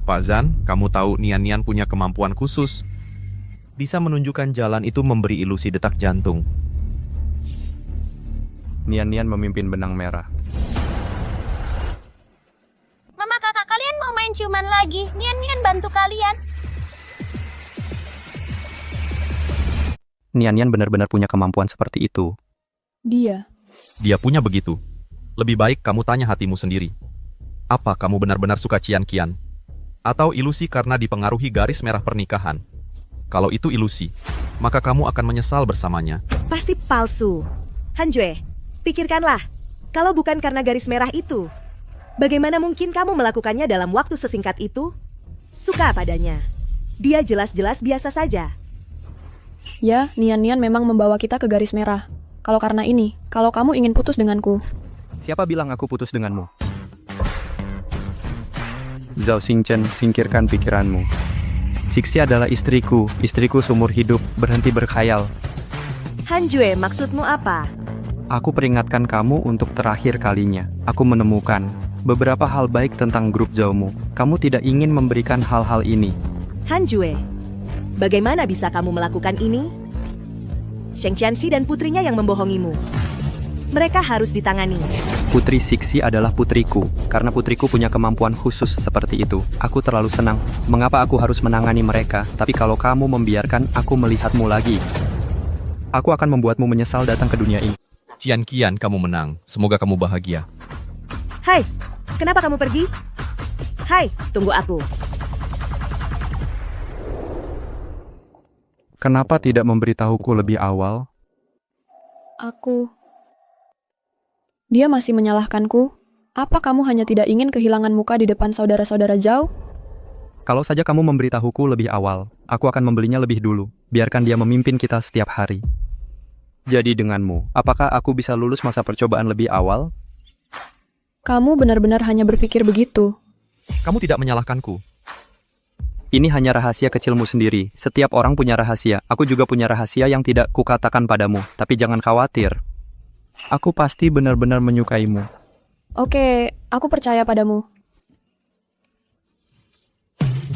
Pak Zan, kamu tahu Nian Nian punya kemampuan khusus. Bisa menunjukkan jalan itu memberi ilusi detak jantung. Nian Nian memimpin benang merah. Mama kakak kalian mau main ciuman lagi. Nian bantu kalian. Nian Nian benar-benar punya kemampuan seperti itu. Dia. Dia punya begitu. Lebih baik kamu tanya hatimu sendiri. Apa kamu benar-benar suka Qian Qian? Atau ilusi karena dipengaruhi garis merah pernikahan? Kalau itu ilusi, maka kamu akan menyesal bersamanya. Pasti palsu. Hanjue, pikirkanlah. Kalau bukan karena garis merah itu, bagaimana mungkin kamu melakukannya dalam waktu sesingkat itu? Suka padanya. Dia jelas-jelas biasa saja. Ya, Nian-Nian memang membawa kita ke garis merah. Kalau karena ini, kalau kamu ingin putus denganku. Siapa bilang aku putus denganmu? Zhao Xingchen, singkirkan pikiranmu. Cixi adalah istriku seumur hidup, berhenti berkhayal. Hanjue, maksudmu apa? Aku peringatkan kamu untuk terakhir kalinya. Aku menemukan beberapa hal baik tentang grup Zhao-mu. Kamu tidak ingin memberikan hal-hal ini. Hanjue, bagaimana bisa kamu melakukan ini? Sheng Qianxi dan putrinya yang membohongimu. Mereka harus ditangani. Putri Cixi adalah putriku. Karena putriku punya kemampuan khusus seperti itu. Aku terlalu senang. Mengapa aku harus menangani mereka? Tapi kalau kamu membiarkan aku melihatmu lagi, aku akan membuatmu menyesal datang ke dunia ini. Qian Qian, kamu menang. Semoga kamu bahagia. Hai, kenapa kamu pergi? Hai, tunggu aku. Kenapa tidak memberitahuku lebih awal? Dia masih menyalahkanku. Apa kamu hanya tidak ingin kehilangan muka di depan saudara-saudara Zhao? Kalau saja kamu memberitahuku lebih awal, aku akan membelinya lebih dulu. Biarkan dia memimpin kita setiap hari. Jadi denganmu, apakah aku bisa lulus masa percobaan lebih awal? Kamu benar-benar hanya berpikir begitu. Kamu tidak menyalahkanku. Ini hanya rahasia kecilmu sendiri. Setiap orang punya rahasia. Aku juga punya rahasia yang tidak kukatakan padamu. Tapi jangan khawatir. Aku pasti benar-benar menyukaimu. Oke, aku percaya padamu.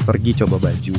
Pergi coba baju.